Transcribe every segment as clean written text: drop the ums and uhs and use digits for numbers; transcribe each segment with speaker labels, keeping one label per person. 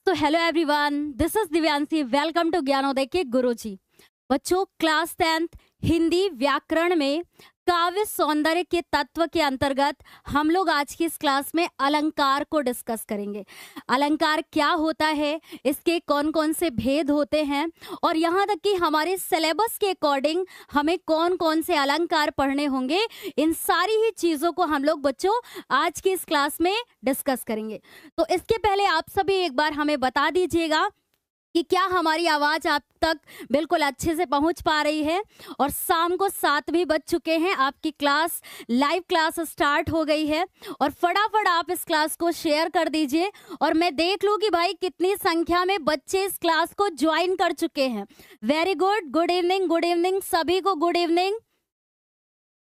Speaker 1: तो hello everyone, this is Divyanshi. Welcome to Gyanodaya के गुरुजी। बच्चों, क्लास 10th हिंदी व्याकरण में काव्य सौंदर्य के तत्व के अंतर्गत हम लोग आज की इस क्लास में अलंकार को डिस्कस करेंगे। अलंकार क्या होता है, इसके कौन कौन से भेद होते हैं और यहाँ तक कि हमारे सिलेबस के अकॉर्डिंग हमें कौन कौन से अलंकार पढ़ने होंगे, इन सारी ही चीज़ों को हम लोग बच्चों आज की इस क्लास में डिस्कस करेंगे। तो इसके पहले आप सभी एक बार हमें बता दीजिएगा कि क्या हमारी आवाज़ आप तक बिल्कुल अच्छे से पहुंच पा रही है। और शाम को 7 भी बज चुके हैं, आपकी क्लास लाइव क्लास स्टार्ट हो गई है और फटाफट आप इस क्लास को शेयर कर दीजिए और मैं देख लूँ कि भाई कितनी संख्या में बच्चे इस क्लास को ज्वाइन कर चुके हैं। वेरी गुड, गुड इवनिंग सभी को गुड इवनिंग।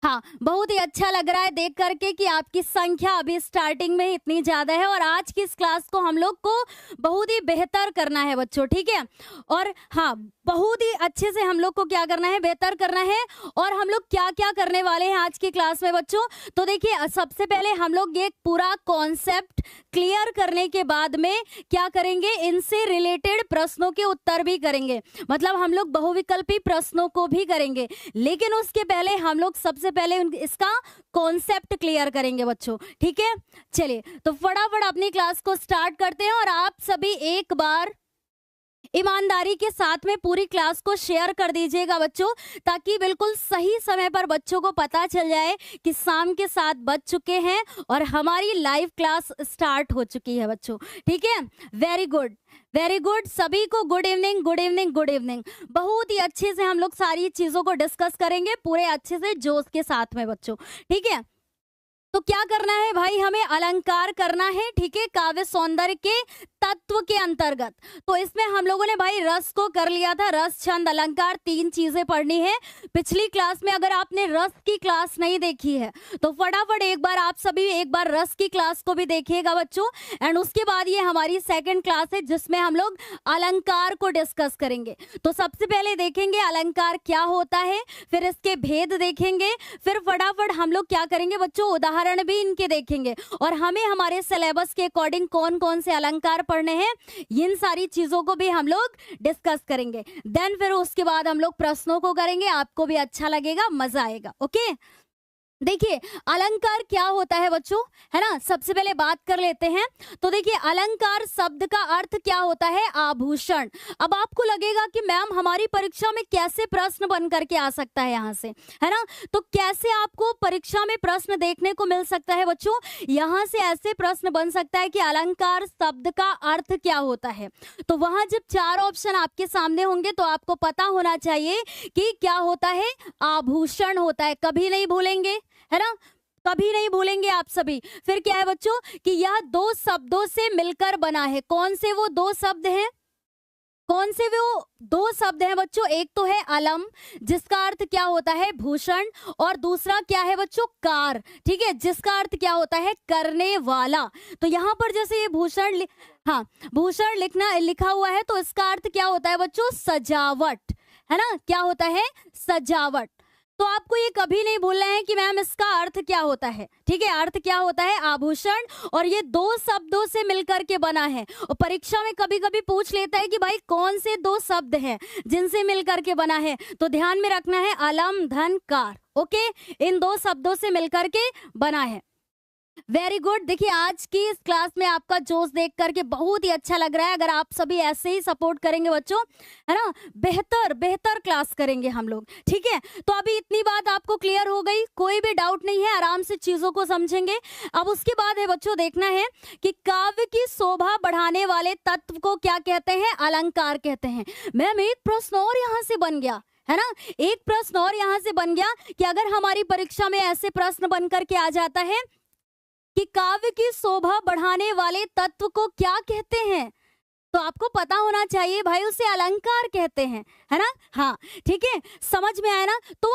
Speaker 1: हाँ, बहुत ही अच्छा लग रहा है देख करके कि आपकी संख्या अभी स्टार्टिंग में इतनी ज्यादा है और आज की इस क्लास को हम लोग को बहुत ही बेहतर करना है बच्चों, ठीक है। और हाँ, बहुत ही अच्छे से हम लोग को क्या करना है, बेहतर करना है। और हम लोग क्या क्या करने वाले हैं आज की क्लास में बच्चों, तो देखिए सबसे पहले हम लोग ये पूरा कॉन्सेप्ट क्लियर करने के बाद में क्या करेंगे, इनसे रिलेटेड प्रश्नों के उत्तर भी करेंगे, मतलब हम लोग बहुविकल्पी प्रश्नों को भी करेंगे। लेकिन उसके पहले हम लोग सबसे पहले इसका कॉन्सेप्ट क्लियर करेंगे बच्चों, ठीक है। चलिए तो फटाफट अपनी क्लास को स्टार्ट करते हैं और आप सभी एक बार ईमानदारी के साथ में पूरी क्लास को शेयर कर दीजिएगा बच्चों, ताकि बिल्कुल सही समय पर बच्चों को पता चल जाए कि शाम के 7 बज चुके हैं और हमारी लाइव क्लास स्टार्ट हो चुकी है बच्चों, ठीक है। वेरी गुड, सभी को गुड इवनिंग। बहुत ही अच्छे से हम लोग सारी चीजों को डिस्कस करेंगे पूरे अच्छे से जोश के साथ में बच्चों, ठीक है। तो क्या करना है भाई, हमें अलंकार करना है, ठीक है, काव्य सौंदर्य के तत्व के अंतर्गत। तो इसमें हम लोगों ने भाई रस को कर लिया था, रस छंद अलंकार 3 चीजें पढ़नी है पिछली क्लास में। अगर आपने रस की क्लास नहीं देखी है तो फटाफट एक बार आप सभी एक बार रस की क्लास को भी देखिएगा बच्चों। एंड उसके बाद ये हमारी सेकंड क्लास है जिसमें हम लोग अलंकार को डिस्कस करेंगे। तो सबसे पहले देखेंगे अलंकार क्या होता है, फिर इसके भेद देखेंगे, फिर फटाफट हम लोग क्या करेंगे बच्चों, उदाहरण भी इनके देखेंगे और हमें हमारे सिलेबस के अकॉर्डिंग कौन कौन से अलंकार पढ़ने हैं, इन सारी चीजों को भी हम लोग डिस्कस करेंगे। देन फिर उसके बाद हम लोग प्रश्नों को करेंगे, आपको भी अच्छा लगेगा, मजा आएगा। ओके, देखिए अलंकार क्या होता है बच्चों, है ना। सबसे पहले बात कर लेते हैं। तो देखिए अलंकार शब्द का अर्थ क्या होता है, आभूषण। अब आपको लगेगा कि मैम हमारी परीक्षा में कैसे प्रश्न बन करके आ सकता है यहाँ से, है ना। तो कैसे आपको परीक्षा में प्रश्न देखने को मिल सकता है बच्चों, यहाँ से ऐसे प्रश्न बन सकता है कि अलंकार शब्द का अर्थ क्या होता है। तो वहां जब 4 ऑप्शन आपके सामने होंगे तो आपको पता होना चाहिए कि क्या होता है, आभूषण होता है। कभी नहीं भूलेंगे, है ना, कभी नहीं भूलेंगे आप सभी। फिर क्या है बच्चों कि यह 2 शब्दों से मिलकर बना है। कौन से वो 2 शब्द हैं, कौन से वो 2 शब्द हैं बच्चों, एक तो है अलम जिसका अर्थ क्या होता है, भूषण, और दूसरा क्या है बच्चों, कार, ठीक है, जिसका अर्थ क्या होता है, करने वाला। तो यहाँ पर जैसे ये भूषण हाँ भूषण लिखा हुआ है तो इसका अर्थ क्या होता है बच्चों, सजावट, है ना, क्या होता है, सजावट। तो आपको ये कभी नहीं भूलना है कि मैम इसका अर्थ क्या होता है, ठीक है, अर्थ क्या होता है, आभूषण, और ये 2 शब्दों से मिलकर के बना है। और परीक्षा में कभी कभी पूछ लेता है कि भाई कौन से 2 शब्द हैं जिनसे मिलकर के बना है, तो ध्यान में रखना है अलम धन कार। ओके, इन 2 शब्दों से मिलकर के बना है। वेरी गुड, देखिए आज की इस क्लास में आपका जोश देख करके बहुत ही अच्छा लग रहा है। अगर आप सभी ऐसे ही सपोर्ट करेंगे बच्चों, है ना, बेहतर क्लास करेंगे हम लोग, ठीक है। तो अभी इतनी बात आपको क्लियर हो गई, कोई भी डाउट नहीं है, आराम से चीजों को समझेंगे। अब उसके बाद है बच्चों देखना है कि काव्य की शोभा बढ़ाने वाले तत्व को क्या कहते हैं, अलंकार कहते हैं। मैम एक प्रश्न और यहाँ से बन गया, है ना, एक प्रश्न और यहाँ से बन गया कि अगर हमारी परीक्षा में ऐसे प्रश्न बन करके आ जाता है कि काव्य की शोभा बढ़ाने वाले तत्व को क्या कहते हैं, तो आपको पता होना चाहिए भाई उसे अलंकार कहते हैं, है ना। हाँ ठीक है, समझ में आया ना। तो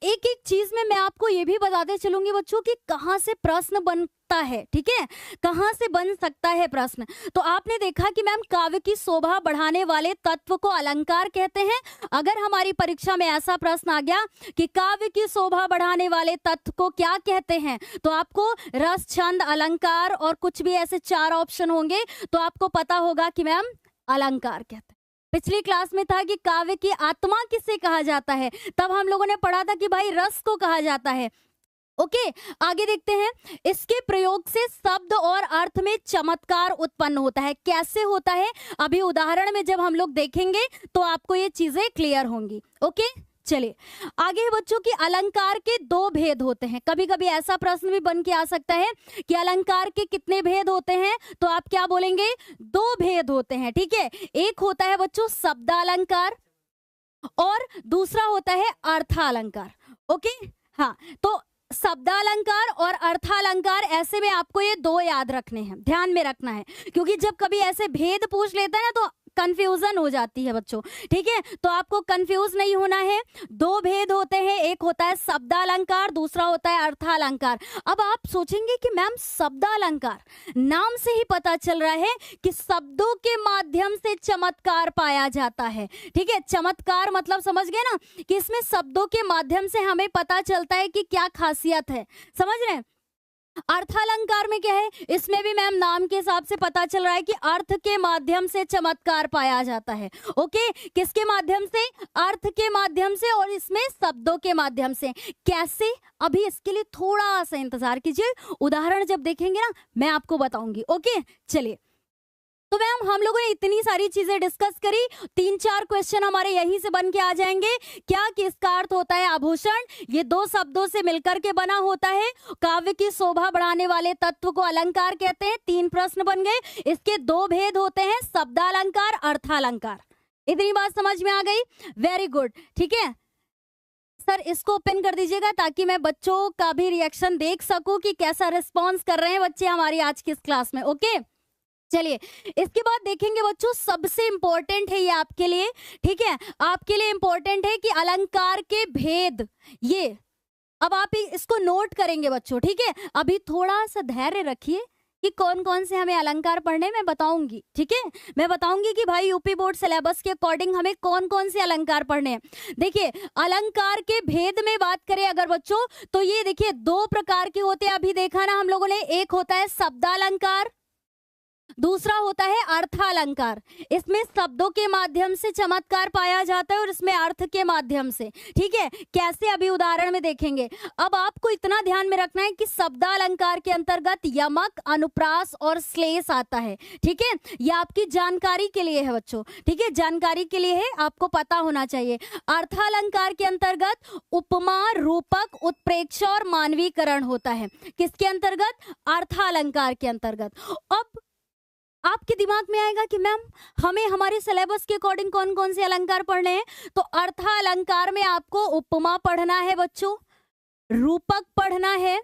Speaker 1: एक एक चीज में मैं आपको ये भी बताते चलूंगी बच्चों कि कहाँ से प्रश्न बन सकता है, ठीक है, कहाँ से बन सकता है प्रश्न। तो आपने देखा कि मैम काव्य की शोभा बढ़ाने वाले तत्व को अलंकार कहते हैं। अगर हमारी परीक्षा में ऐसा प्रश्न आ गया कि काव्य की शोभा बढ़ाने वाले तत्व को क्या कहते हैं, तो आपको रस, छंद, अलंकार और कुछ भी ऐसे 4 ऑप्शन होंगे, तो आपको पता होगा कि मैम अलंकार कहते हैं। पिछली क्लास में था कि काव्य की आत्मा किसे कहा जाता है, तब हम लोगों ने पढ़ा था कि भाई रस को कहा जाता है। ओके, आगे देखते हैं। इसके प्रयोग से शब्द और अर्थ में चमत्कार उत्पन्न होता है। कैसे होता है, अभी उदाहरण में जब हम लोग देखेंगे तो आपको ये चीजें क्लियर होंगी। ओके, चलिए आगे है बच्चों की अलंकार के 2 भेद होते हैं। कभी कभी ऐसा प्रश्न भी बन के आ सकता है कि अलंकार के कितने भेद होते हैं, तो आप क्या बोलेंगे, 2 भेद होते हैं, ठीक है। एक होता है बच्चों शब्दालंकार और दूसरा होता है अर्थालंकार। ओके, हाँ, तो शब्दालंकार और अर्थालंकार, ऐसे में आपको ये 2 याद रखने हैं, ध्यान में रखना है, क्योंकि जब कभी ऐसे भेद पूछ लेता है ना तो कंफ्यूजन हो जाती है बच्चों, ठीक है। तो आपको कंफ्यूज नहीं होना है। 2 भेद होते हैं, एक होता है शब्दालंकार, दूसरा होता है अर्थालंकार। अब आप सोचेंगे कि मैम शब्दालंकार, नाम से ही पता चल रहा है कि शब्दों के माध्यम से चमत्कार पाया जाता है, ठीक है। चमत्कार मतलब समझ गए ना, कि इसमें शब्दों के माध्यम से हमें पता चलता है कि क्या खासियत है, समझ रहे हैं। अर्थालंकार में क्या है, इसमें भी मैम नाम के हिसाब से पता चल रहा है कि अर्थ के माध्यम से चमत्कार पाया जाता है। ओके, किसके माध्यम से, अर्थ के माध्यम से, और इसमें शब्दों के माध्यम से। कैसे, अभी इसके लिए थोड़ा सा इंतजार कीजिए, उदाहरण जब देखेंगे ना मैं आपको बताऊंगी। ओके, चलिए, तो मैम हम लोगों ने इतनी सारी चीजें डिस्कस करी, 3-4 क्वेश्चन हमारे यहीं से बन के आ जाएंगे। क्या, किसका अर्थ होता है आभूषण, ये 2 शब्दों से मिलकर के बना होता है। काव्य की शोभा बढ़ाने वाले तत्व को अलंकार कहते हैं। 3 प्रश्न बन गए। इसके 2 भेद होते हैं, शब्दालंकार, अर्थालंकार। इतनी बात समझ में आ गई, वेरी गुड, ठीक है। सर इसको ओपन कर दीजिएगा ताकि मैं बच्चों का भी रिएक्शन देख सकूं कि कैसा रिस्पॉन्स कर रहे हैं बच्चे हमारी आज की इस क्लास में। ओके, चलिए इसके बाद देखेंगे बच्चों, सबसे इंपॉर्टेंट है ये आपके लिए, ठीक है, आपके लिए इंपॉर्टेंट है कि अलंकार के भेद, ये अब आप इसको नोट करेंगे बच्चों, ठीक है। अभी थोड़ा सा धैर्य रखिए कि कौन कौन से हमें अलंकार पढ़ने मैं बताऊंगी, ठीक है। मैं बताऊंगी कि भाई यूपी बोर्ड सिलेबस के अकॉर्डिंग हमें कौन कौन से अलंकार पढ़ने हैं। देखिए अलंकार के भेद में बात करें अगर बच्चों, तो ये देखिए 2 प्रकार के होते हैं, अभी देखा ना हम लोगों ने। एक होता है शब्दालंकार, दूसरा होता है अर्थालंकार। इसमें शब्दों के माध्यम से चमत्कार पाया जाता है और इसमें अर्थ के माध्यम से, ठीक है। कैसे, अभी उदाहरण में देखेंगे। अब आपको इतना ध्यान में रखना है कि शब्दालंकार के अंतर्गत यमक, अनुप्रास और श्लेष आता है, ठीक है। यह आपकी जानकारी के लिए है बच्चों, ठीक है, जानकारी के लिए है, आपको पता होना चाहिए। अर्थालंकार के अंतर्गत उपमा, रूपक, उत्प्रेक्षा और मानवीकरण होता है। किसके अंतर्गत, अर्थालंकार के अंतर्गत। अब आपके दिमाग में आएगा कि मैम हमें हमारे सिलेबस के अकॉर्डिंग कौन कौन से अलंकार पढ़ने हैं, तो अर्थालंकार में आपको उपमा पढ़ना है बच्चों, रूपक पढ़ना है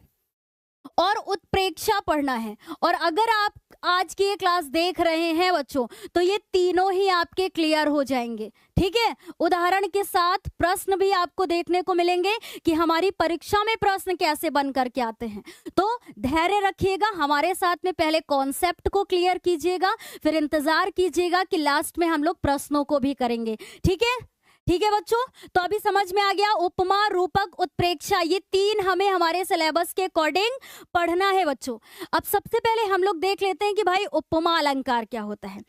Speaker 1: और उत्प्रेक्षा पढ़ना है। और अगर आप आज की ये क्लास देख रहे हैं बच्चों, तो ये तीनों ही आपके क्लियर हो जाएंगे, ठीक है। उदाहरण के साथ प्रश्न भी आपको देखने को मिलेंगे कि हमारी परीक्षा में प्रश्न कैसे बन करके आते हैं। तो धैर्य रखिएगा, हमारे साथ में पहले कॉन्सेप्ट को क्लियर कीजिएगा, फिर इंतजार कीजिएगा कि लास्ट में हम लोग प्रश्नों को भी करेंगे, ठीक है। ठीक है बच्चों, तो अभी समझ में आ गया, उपमा, रूपक, उत्प्रेक्षा, ये 3 हमें हमारे सिलेबस के अकॉर्डिंग पढ़ना है बच्चों। अब सबसे पहले हम लोग देख लेते हैं कि भाई उपमा अलंकार क्या होता है।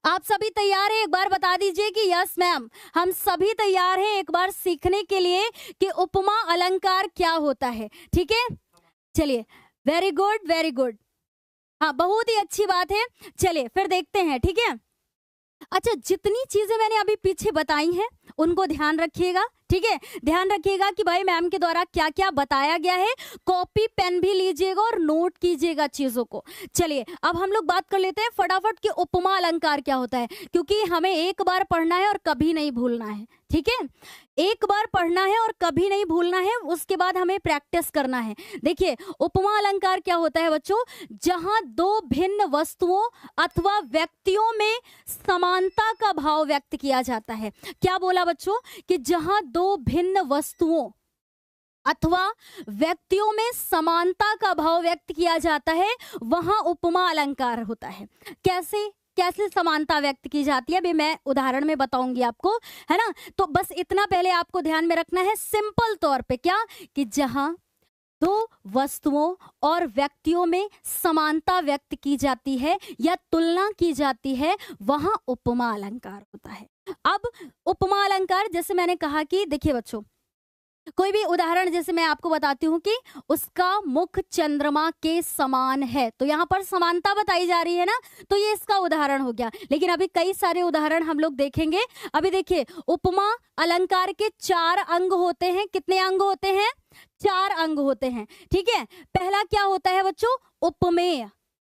Speaker 1: आप सभी तैयार हैं, एक बार बता दीजिए कि यस मैम, हम सभी तैयार हैं एक बार सीखने के लिए कि उपमा अलंकार क्या होता है, ठीक है। चलिए, वेरी गुड वेरी गुड, हाँ बहुत ही अच्छी बात है। चलिए फिर देखते हैं, ठीक है। अच्छा, जितनी चीजें मैंने अभी पीछे बताई हैं उनको ध्यान रखिएगा, ठीक है। ध्यान रखिएगा कि भाई मैम के द्वारा क्या क्या बताया गया है, कॉपी पेन भी लीजिएगा और नोट कीजिएगा चीजों को। चलिए अब हम लोग बात कर लेते हैं फटाफट कि उपमा अलंकार क्या होता है, क्योंकि हमें एक बार पढ़ना है और कभी नहीं भूलना है, ठीक है। एक बार पढ़ना है और कभी नहीं भूलना है, उसके बाद हमें प्रैक्टिस करना है। देखिए उपमा अलंकार क्या होता है बच्चों, जहां 2 भिन्न वस्तुओं अथवा व्यक्तियों में समानता का भाव व्यक्त किया जाता है। क्या बोला बच्चों, कि जहां 2 भिन्न वस्तुओं अथवा व्यक्तियों में समानता का भाव व्यक्त किया जाता है, वहां उपमा अलंकार होता है। कैसे कैसे समानता व्यक्त की जाती है, अभी मैं उदाहरण में बताऊंगी आपको, है ना। तो बस इतना पहले आपको ध्यान में रखना है, सिंपल तौर पे क्या, कि जहां दो वस्तुओं और व्यक्तियों में समानता व्यक्त की जाती है या तुलना की जाती है, वहां उपमा अलंकार होता है। अब उपमा अलंकार, जैसे मैंने कहा कि देखिए बच्चों, कोई भी उदाहरण जैसे मैं आपको बताती हूँ कि उसका मुख चंद्रमा के समान है, तो यहाँ पर समानता बताई जा रही है ना, तो ये इसका उदाहरण हो गया। लेकिन अभी कई सारे उदाहरण हम लोग देखेंगे। अभी देखिए, उपमा अलंकार के 4 अंग होते हैं। कितने अंग होते हैं? 4 अंग होते हैं, ठीक है। पहला क्या होता है बच्चों? उपमेय।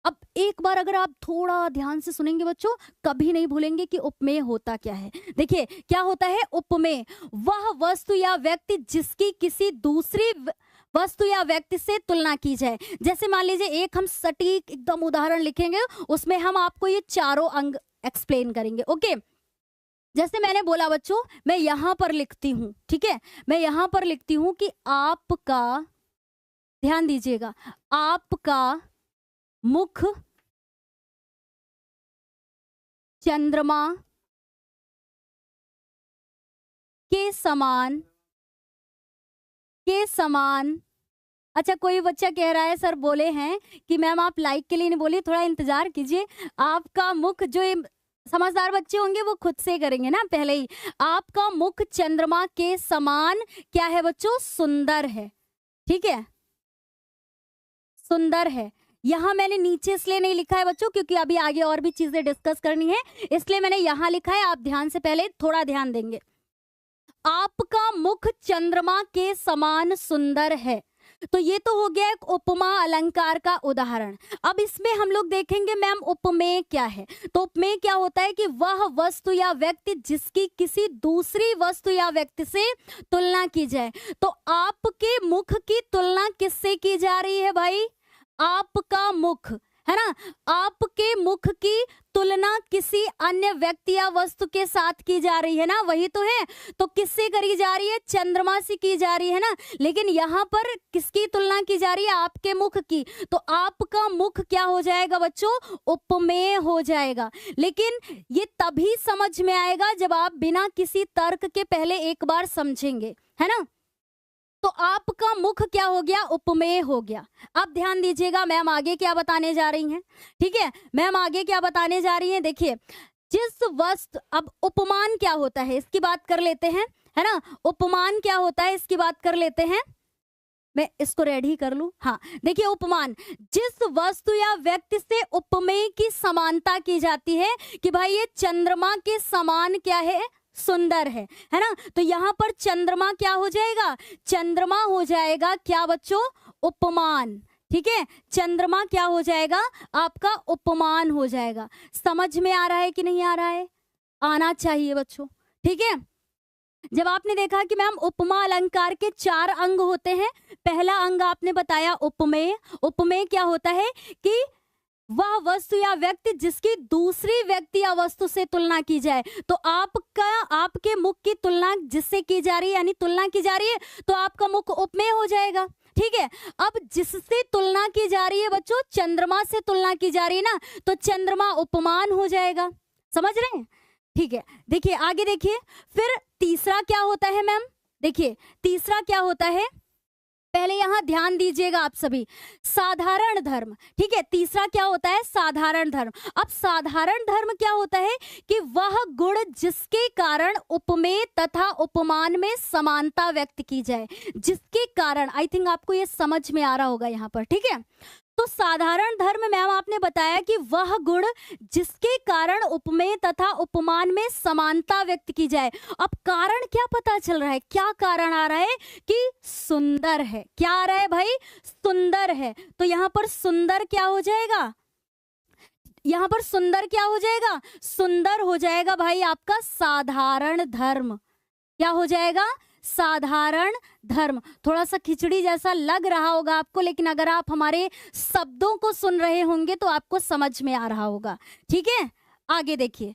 Speaker 1: अब एक बार अगर आप थोड़ा ध्यान से सुनेंगे बच्चों, कभी नहीं भूलेंगे कि उपमेय होता क्या है। देखिए क्या होता है उपमेय, वह वस्तु या व्यक्ति जिसकी किसी दूसरी वस्तु या व्यक्ति से तुलना की जाए। जैसे मान लीजिए एक हम सटीक एकदम उदाहरण लिखेंगे, उसमें हम आपको ये चारों अंग एक्सप्लेन करेंगे, ओके। जैसे मैंने बोला बच्चों, मैं यहां पर लिखती हूं, ठीक है, मैं यहां पर लिखती हूं कि आपका, ध्यान दीजिएगा, आपका मुख चंद्रमा के समान अच्छा, कोई बच्चा कह रहा है सर बोले हैं कि मैम आप लाइक के लिए नहीं बोली, थोड़ा इंतजार कीजिए। आपका मुख, जो समझदार बच्चे होंगे वो खुद से करेंगे ना पहले ही। आपका मुख चंद्रमा के समान क्या है बच्चों? सुंदर है, ठीक है, सुंदर है। यहां मैंने नीचे इसलिए नहीं लिखा है बच्चों, क्योंकि अभी आगे और भी चीजें डिस्कस करनी है, इसलिए मैंने यहां लिखा है। आप ध्यान से पहले थोड़ा ध्यान देंगे। आपका मुख चंद्रमा के समान सुंदर है, तो ये तो हो गया एक उपमा अलंकार का उदाहरण। अब इसमें हम लोग देखेंगे मैम उपमेय क्या है। तो उपमेय क्या होता है कि वह वस्तु या व्यक्ति जिसकी किसी दूसरी वस्तु या व्यक्ति से तुलना की जाए। तो आपके मुख की तुलना किससे की जा रही है भाई? आपका मुख, है ना, आपके मुख की तुलना किसी अन्य व्यक्ति या वस्तु के साथ की जा रही है ना, वही तो है। तो किससे करी जा रही है? चंद्रमा से की जा रही है ना। लेकिन यहाँ पर किसकी तुलना की जा रही है? आपके मुख की। तो आपका मुख क्या हो जाएगा बच्चों? उपमेय हो जाएगा। लेकिन ये तभी समझ में आएगा जब आप बिना किसी तर्क के पहले एक बार समझेंगे, है ना। तो आपका मुख क्या हो गया? उपमेय हो गया। अब ध्यान दीजिएगा, मैम आगे क्या बताने जा रही हैं, ठीक है। मैम आगे क्या बताने जा रही हैं, देखिए, जिस वस्तु, अब उपमान क्या होता है इसकी बात कर लेते हैं, है ना। उपमान क्या होता है इसकी बात कर लेते हैं। मैं इसको रेडी कर लूं, हाँ। देखिए उपमान, जिस वस्तु या व्यक्ति से उपमेय की समानता की जाती है कि भाई ये चंद्रमा के समान क्या है? सुंदर है ना। तो यहाँ पर चंद्रमा क्या हो जाएगा? चंद्रमा हो जाएगा क्या बच्चों? उपमान, ठीक है। चंद्रमा क्या हो जाएगा? आपका उपमान हो जाएगा। समझ में आ रहा है कि नहीं आ रहा है? आना चाहिए बच्चों, ठीक है। जब आपने देखा कि मैम उपमा अलंकार के 4 अंग होते हैं, पहला अंग आपने बताया उपमेय। उपमेय क्या होता है कि वह वस्तु या व्यक्ति जिसकी दूसरी व्यक्ति या वस्तु से तुलना की जाए। तो आपके मुख की तुलना जिससे की जा रही है, यानी तुलना की जा रही है, तो आपका मुख उपमेय हो जाएगा, ठीक है। अब जिससे तुलना की जा रही है बच्चों, चंद्रमा से तुलना की जा रही है ना, तो चंद्रमा उपमान हो जाएगा। समझ रहे हैं? ठीक है। देखिए आगे देखिए, फिर तीसरा क्या होता है मैम? देखिए तीसरा क्या होता है, पहले यहां ध्यान दीजिएगा आप सभी। साधारण धर्म, ठीक है। तीसरा क्या होता है? साधारण धर्म। अब साधारण धर्म क्या होता है कि वह गुण जिसके कारण उपमेय तथा उपमान में समानता व्यक्त की जाए, जिसके कारण, आई थिंक आपको ये समझ में आ रहा होगा यहाँ पर, ठीक है। तो साधारण धर्म मैम आपने बताया कि वह गुण जिसके कारण उपमेय तथा उपमान में समानता व्यक्त की जाए। अब कारण क्या पता चल रहा है? क्या कारण आ रहा है कि सुंदर है। क्या आ रहा है भाई? सुंदर है। तो यहाँ पर सुंदर क्या हो जाएगा? यहाँ पर सुंदर क्या हो जाएगा? सुंदर हो जाएगा भाई आपका साधारण धर्म। क्या हो जाएगा? साधारण धर्म। थोड़ा सा खिचड़ी जैसा लग रहा होगा आपको, लेकिन अगर आप हमारे शब्दों को सुन रहे होंगे तो आपको समझ में आ रहा होगा, ठीक है। आगे देखिए,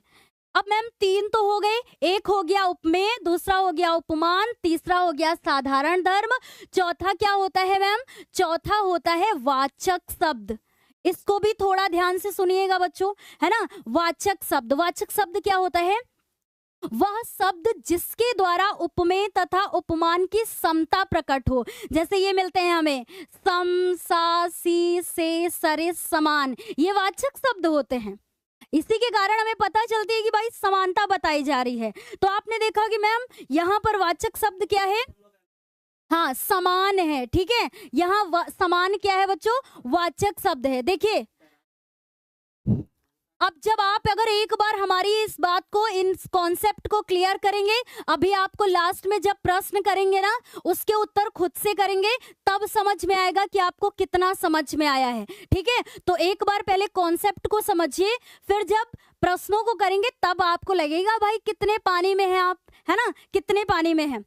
Speaker 1: अब मैम तीन तो हो गए, एक हो गया उपमेय, दूसरा हो गया उपमान, तीसरा हो गया साधारण धर्म, चौथा क्या होता है मैम? चौथा होता है वाचक शब्द। इसको भी थोड़ा ध्यान से सुनिएगा बच्चों, है ना। वाचक शब्द, वाचक शब्द क्या होता है? वह शब्द जिसके द्वारा उपमेय तथा उपमान की समता प्रकट हो। जैसे ये मिलते हैं हमें, सम, सा, सी, से, सरे, समान, ये वाचक शब्द होते हैं। इसी के कारण हमें पता चलती है कि भाई समानता बताई जा रही है। तो आपने देखा कि मैम यहाँ पर वाचक शब्द क्या है? हाँ, समान है, ठीक है। यहाँ समान क्या है बच्चों? वाचक शब्द है। देखिए, अब जब आप अगर एक बार हमारी इस बात को, इन कॉन्सेप्ट को क्लियर करेंगे, अभी आपको लास्ट में जब प्रश्न करेंगे ना, उसके उत्तर खुद से करेंगे, तब समझ में आएगा कि आपको कितना समझ में आया है, ठीक है। तो एक बार पहले कॉन्सेप्ट को समझिए, फिर जब प्रश्नों को करेंगे तब आपको लगेगा भाई कितने पानी में है आप, है ना, कितने पानी में है।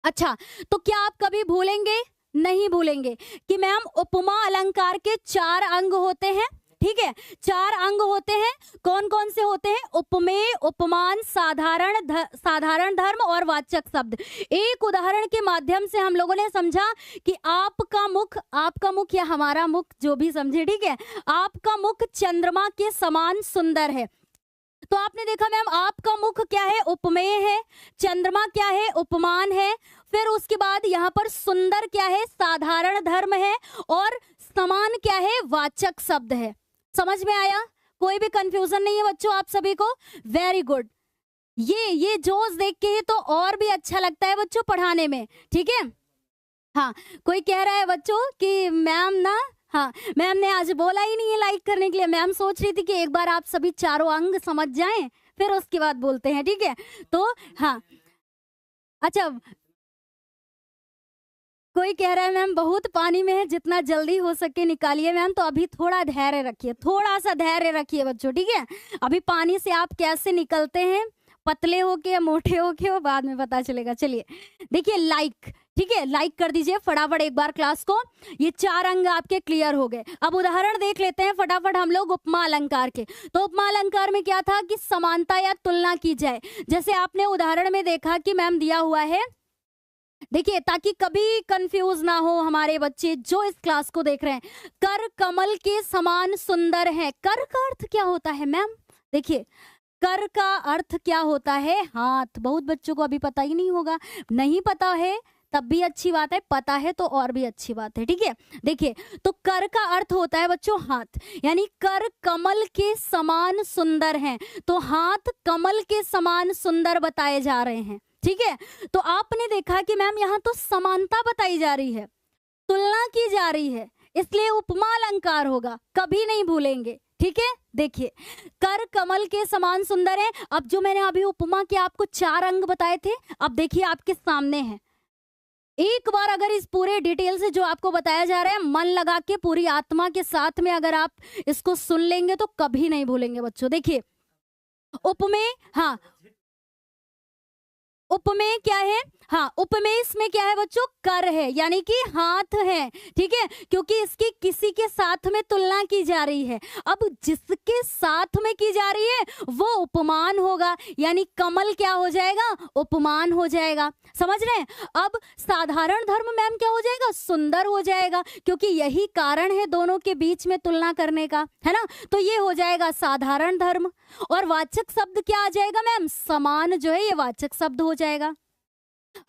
Speaker 1: अच्छा, तो क्या आप कभी भूलेंगे? नहीं भूलेंगे कि मैम उपमा अलंकार के 4 अंग होते हैं, ठीक है। 4 अंग होते हैं। कौन कौन से होते हैं? उपमेय, उपमान, साधारण धर्म और वाचक शब्द। एक उदाहरण के माध्यम से हम लोगों ने समझा कि आपका मुख या हमारा मुख, जो भी समझे, ठीक है, आपका मुख चंद्रमा के समान सुंदर है। तो आपने देखा मैम, आपका मुख क्या है? उपमेय है। चंद्रमा क्या है? उपमान है। फिर उसके बाद यहाँ पर सुंदर क्या है? साधारण धर्म है। और समान क्या है? वाचक शब्द है। समझ में आया? कोई भी कंफ्यूजन नहीं है बच्चों आप सभी को? Very good. ये जोश देख के ही तो और भी अच्छा लगता है बच्चों पढ़ाने में, ठीक है। हाँ, कोई कह रहा है बच्चों कि मैम ना, हाँ, मैम ने आज बोला ही नहीं है लाइक करने के लिए। मैम सोच रही थी कि एक बार आप सभी 4 अंग समझ जाएं, फिर उसके बाद बोलते हैं, ठीक है। तो हाँ, अच्छा, कोई कह रहा है मैम बहुत पानी में है, जितना जल्दी हो सके निकालिए मैम। तो अभी थोड़ा धैर्य रखिए, थोड़ा सा धैर्य रखिए बच्चों, ठीक है। अभी पानी से आप कैसे निकलते हैं, पतले होके या मोटे होके, वो बाद में पता चलेगा। चलिए देखिए, लाइक, ठीक है, लाइक कर दीजिए फटाफट एक बार क्लास को। ये 4 अंग आपके क्लियर हो गए। अब उदाहरण देख लेते हैं फटाफट हम लोग उपमा अलंकार के। तो उपमा अलंकार में क्या था कि समानता या तुलना की जाए। जैसे आपने उदाहरण में देखा कि मैम दिया हुआ है, देखिए, ताकि कभी कंफ्यूज ना हो हमारे बच्चे जो इस क्लास को देख रहे हैं। कर कमल के समान सुंदर है। कर का अर्थ क्या होता है मैम? देखिए, कर का अर्थ क्या होता है? हाथ। बहुत बच्चों को अभी पता ही नहीं होगा। नहीं पता है तब भी अच्छी बात है, पता है तो और भी अच्छी बात है, ठीक है। देखिए, तो कर का अर्थ होता है बच्चों हाथ, यानी कर कमल के समान सुंदर हैं। तो हाथ कमल के समान सुंदर बताए जा रहे हैं, ठीक है। तो आपने देखा कि मैम यहाँ तो समानता बताई जा रही है, तुलना की जा रही है, इसलिए उपमा अलंकार होगा, कभी नहीं भूलेंगे, ठीक है। देखिए, कर कमल के समान सुंदर है। अब जो मैंने अभी उपमा के आपको 4 अंग बताए थे, अब देखिए आपके सामने है। एक बार अगर इस पूरे डिटेल से जो आपको बताया जा रहा है मन लगा के पूरी आत्मा के साथ में अगर आप इसको सुन लेंगे तो कभी नहीं भूलेंगे बच्चों। देखिए, उपमेय, हाँ, उपमेय क्या है? हाँ, उपमेय इसमें क्या है बच्चों? कर है, यानी कि हाथ है, ठीक है, क्योंकि इसकी किसी के साथ में तुलना की जा रही है। अब जिसके साथ में की जा रही है वो उपमान होगा, यानी कमल क्या हो जाएगा? उपमान हो जाएगा। समझ रहे हैं? अब साधारण धर्म मैम क्या हो जाएगा? सुंदर हो जाएगा, क्योंकि यही कारण है दोनों के बीच में तुलना करने का, है ना। तो ये हो जाएगा साधारण धर्म। और वाचक शब्द क्या आ जाएगा मैम? समान जो है ये वाचक शब्द हो जाएगा।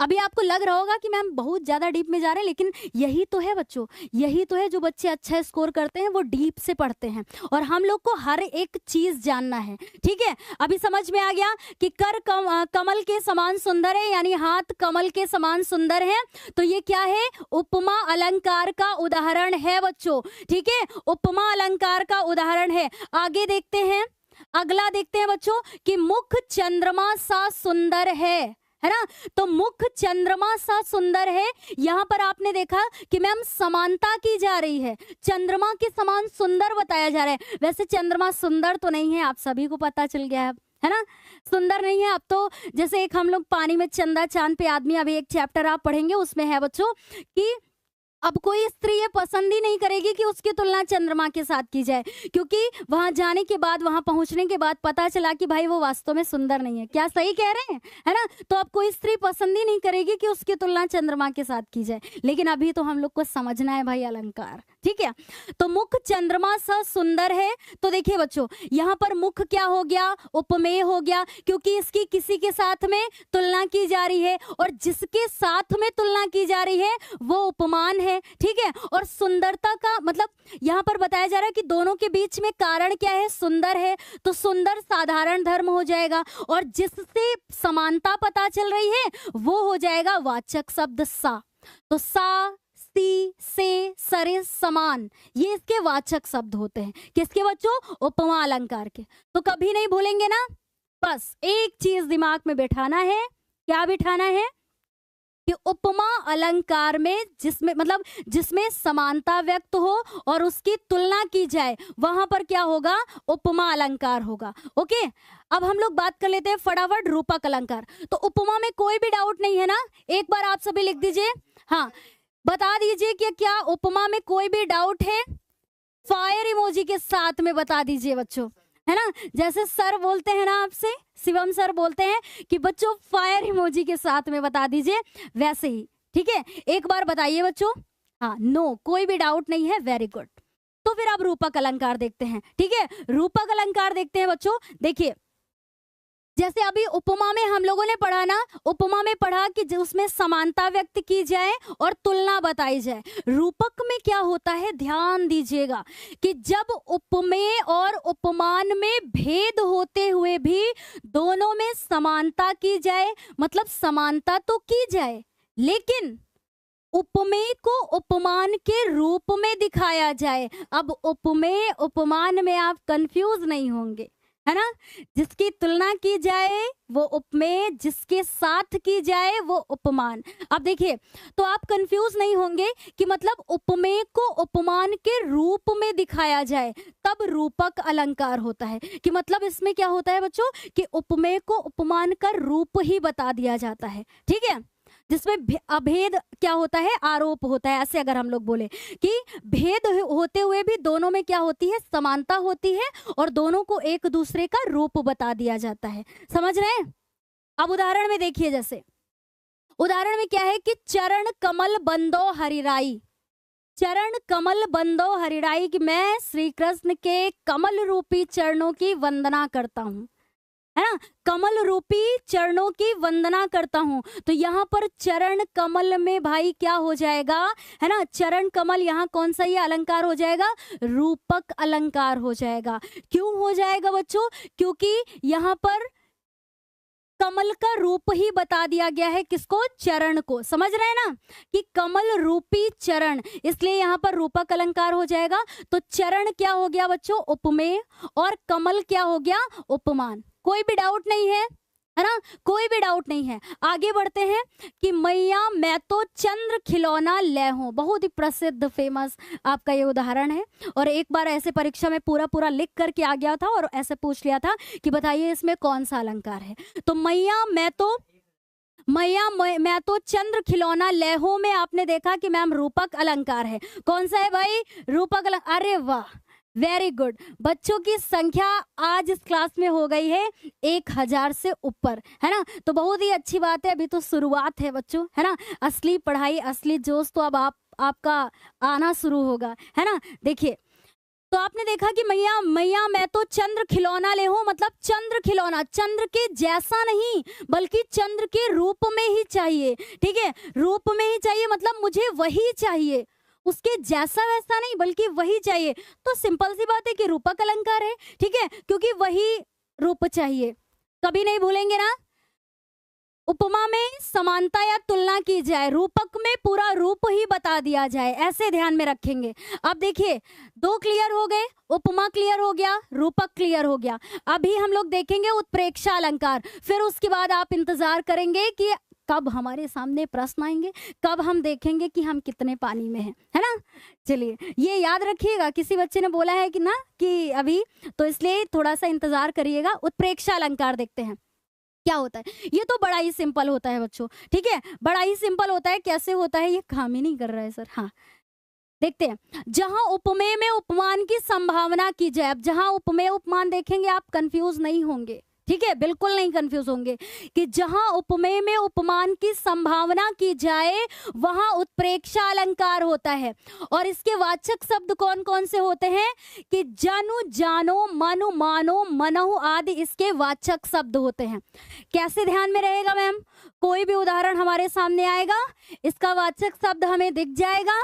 Speaker 1: अभी आपको लग रहा होगा कि मैम बहुत ज्यादा डीप में जा रहे हैं, लेकिन यही तो है बच्चों, यही तो है जो बच्चे अच्छा स्कोर करते हैं वो डीप से पढ़ते हैं, और हम लोग को हर एक चीज जानना है, ठीक है। अभी समझ में आ गया कि कर कमल के समान सुंदर है, यानी हाथ कमल के समान सुंदर है। तो ये क्या है? उपमा अलंकार का उदाहरण है बच्चों, ठीक है, उपमा अलंकार का उदाहरण है। आगे देखते हैं, अगला देखते हैं बच्चों कि मुख चंद्रमा सा सुंदर है ना। तो मुख चंद्रमा सा सुंदर है, यहाँ पर आपने देखा कि मैम समानता की जा रही है, चंद्रमा के समान सुंदर बताया जा रहा है। वैसे चंद्रमा सुंदर तो नहीं है, आप सभी को पता चल गया है ना, सुंदर नहीं है। अब तो जैसे एक हम लोग पानी में चंदा चांद पे आदमी, अभी एक चैप्टर आप पढ़ेंगे उसमें है बच्चों कि अब कोई स्त्री ये पसंद ही नहीं करेगी कि उसकी तुलना चंद्रमा के साथ की जाए, क्योंकि वहां जाने के बाद, वहां पहुंचने के बाद पता चला कि भाई वो वास्तव में सुंदर नहीं है। क्या सही कह रहे हैं, है ना? तो अब कोई स्त्री पसंद ही नहीं करेगी कि उसकी तुलना चंद्रमा के साथ की जाए। लेकिन अभी तो हम लोग को समझना है भाई अलंकार, ठीक है? तो मुख चंद्रमा सा सुंदर है। तो देखिए बच्चों, यहाँ पर मुख क्या हो गया? उपमेय हो गया, क्योंकि इसकी किसी के साथ में तुलना की जा रही है, और जिसके साथ में तुलना की जा रही है वो उपमान है, ठीक है? और सुंदरता का मतलब यहाँ पर बताया जा रहा है कि दोनों के बीच में कारण क्या है? सुंदर है। तो सुंदर साधारण धर्म हो जाएगा, और जिससे समानता पता चल रही है वो हो जाएगा वाचक शब्द सा। तो सा, सी, से, सरे, समान, ये इसके वाचक शब्द होते हैं। किसके बच्चों? उपमा अलंकार के। तो कभी नहीं भूलेंगे ना। बस एक चीज दिमाग में बैठाना है। क्या बिठाना है? कि उपमा अलंकार में जिसमें मतलब जिसमें समानता व्यक्त हो और उसकी तुलना की जाए, वहां पर क्या होगा? उपमा अलंकार होगा। ओके, अब हम लोग बात कर लेते हैं फटाफट रूपक अलंकार। तो उपमा में कोई भी डाउट नहीं है ना? एक बार आप सभी लिख दीजिए, हाँ, बता दीजिए कि क्या उपमा में कोई भी डाउट है? फायर इमोजी के साथ में बता दीजिए बच्चों, है ना? जैसे सर बोलते हैं ना आपसे, शिवम सर बोलते हैं कि बच्चों फायर इमोजी के साथ में बता दीजिए, वैसे ही, ठीक है? एक बार बताइए बच्चों, हाँ, नो, कोई भी डाउट नहीं है, वेरी गुड। तो फिर अब रूपक अलंकार देखते हैं, ठीक है? रूपक अलंकार देखते हैं बच्चों। देखिए, जैसे अभी उपमा में हम लोगों ने पढ़ा ना, उपमा में पढ़ा कि उसमें समानता व्यक्त की जाए और तुलना बताई जाए। रूपक में क्या होता है? ध्यान दीजिएगा कि जब उपमेय और उपमान में भेद होते हुए भी दोनों में समानता की जाए, मतलब समानता तो की जाए, लेकिन उपमेय को उपमान के रूप में दिखाया जाए। अब उपमेय उपमान में आप कंफ्यूज नहीं होंगे, है ना? जिसकी तुलना की जाए वो उपमेय, जिसके साथ की जाए वो उपमान। अब देखिए, तो आप कंफ्यूज नहीं होंगे कि मतलब उपमेय को उपमान के रूप में दिखाया जाए, तब रूपक अलंकार होता है। कि मतलब इसमें क्या होता है बच्चों कि उपमेय को उपमान का रूप ही बता दिया जाता है, ठीक है? जिसमें अभेद क्या होता है? आरोप होता है। ऐसे अगर हम लोग बोले कि भेद होते हुए भी दोनों में क्या होती है? समानता होती है, और दोनों को एक दूसरे का रूप बता दिया जाता है। समझ रहे हैं? अब उदाहरण में देखिए, जैसे उदाहरण में क्या है कि चरण कमल बंदो हरिराई, चरण कमल बंदो हरिराई, कि मैं श्री कृष्ण के कमल रूपी चरणों की वंदना करता हूँ, है ना? कमल रूपी चरणों की वंदना करता हूं। तो यहाँ पर चरण कमल में भाई क्या हो जाएगा, है ना? चरण कमल यहाँ कौन सा ये अलंकार हो जाएगा? रूपक अलंकार हो जाएगा। क्यों हो जाएगा बच्चों? क्योंकि यहाँ पर कमल का रूप ही बता दिया गया है। किसको? चरण को। समझ रहे हैं ना कि कमल रूपी चरण, इसलिए यहाँ पर रूपक अलंकार हो जाएगा। तो चरण क्या हो गया बच्चों? उपमेय, और कमल क्या हो गया? उपमान। कोई भी डाउट नहीं है ना? कोई भी डाउट नहीं है। आगे बढ़ते हैं कि मैया मैं तो चंद्र खिलौना ले हूं, बहुत ही प्रसिद्ध फेमस आपका ये उदाहरण है। और एक बार ऐसे परीक्षा में पूरा पूरा लिख करके आ गया था और ऐसे पूछ लिया था कि बताइए इसमें कौन सा अलंकार है। तो मैया मैं तो चंद्र खिलौना लेहो में आपने देखा कि मैम रूपक अलंकार है। कौन सा है भाई? रूपक अलंकार। अरे वाह, वेरी गुड। बच्चों की संख्या आज इस क्लास में हो गई है 1000 से ऊपर, है ना? तो बहुत ही अच्छी बात है। अभी तो शुरुआत है बच्चों, है ना? असली पढ़ाई, असली जोश तो अब आपका आना शुरू होगा, है ना? देखिए, तो आपने देखा कि मैया मैं तो चंद्र खिलौना ले हूं, मतलब चंद्र खिलौना, चंद्र के जैसा नहीं बल्कि चंद्र के रूप में ही चाहिए, ठीक है? रूप में ही चाहिए, मतलब मुझे वही चाहिए, उसके जैसा वैसा नहीं बल्कि वही चाहिए। तो सिंपल सी बात है कि रूपक अलंकार है, ठीक है? क्योंकि वही रूप चाहिए। कभी नहीं भूलेंगे ना? उपमा में समानता या तुलना की जाए, रूपक में पूरा रूप ही बता दिया जाए, ऐसे ध्यान में रखेंगे। अब देखिए, दो क्लियर हो गए, उपमा क्लियर हो गया, रूपक क्लियर हो गया। अभी हम लोग देखेंगे उत्प्रेक्षा अलंकार। फिर उसके बाद आप इंतजार करेंगे कि कब हमारे सामने प्रश्न आएंगे, कब हम देखेंगे कि हम कितने पानी में हैं, है ना? चलिए, ये याद रखिएगा। किसी बच्चे ने बोला है कि ना कि अभी, तो इसलिए थोड़ा सा इंतजार करिएगा। उत्प्रेक्षा अलंकार देखते हैं। क्या होता है? ये तो बड़ा ही सिंपल होता है बच्चों, ठीक है, बड़ा ही सिंपल होता है। कैसे होता है? ये काम ही नहीं कर रहा है सर। हाँ, देखते हैं। जहां उपमेय में उपमान की संभावना की जाए, अब जहां उपमेय उपमान देखेंगे आप कंफ्यूज नहीं होंगे, ठीक है, बिल्कुल नहीं कंफ्यूज होंगे कि जहां उपमेय में उपमान की संभावना की जाए वहां उत्प्रेक्षा अलंकार होता है। और इसके वाचक शब्द कौन कौन से होते हैं? कि जनु, जानो, मनु, मानो, मनहु आदि इसके वाचक शब्द होते हैं। कैसे ध्यान में रहेगा मैम? कोई भी उदाहरण हमारे सामने आएगा, इसका वाचक शब्द हमें दिख जाएगा,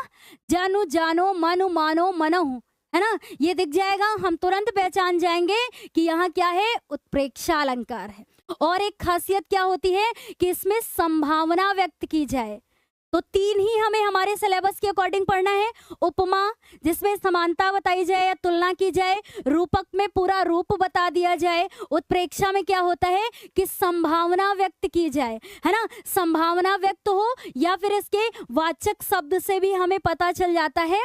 Speaker 1: जनु, जानो, मनु, मानो, मनहु, है ना, ये दिख जाएगा, हम तुरंत पहचान जाएंगे कि यहाँ क्या है? उत्प्रेक्षा अलंकार है। और एक खासियत क्या होती है कि इसमें संभावना व्यक्त की जाए। तो तीन ही हमें हमारे सिलेबस के अकॉर्डिंग पढ़ना है। उपमा, जिसमें समानता बताई जाए या तुलना की जाए, रूपक में पूरा रूप बता दिया जाए, उत्प्रेक्षा में क्या होता है कि संभावना व्यक्त की जाए, है ना, संभावना व्यक्त हो, या फिर इसके वाचक शब्द से भी हमें पता चल जाता है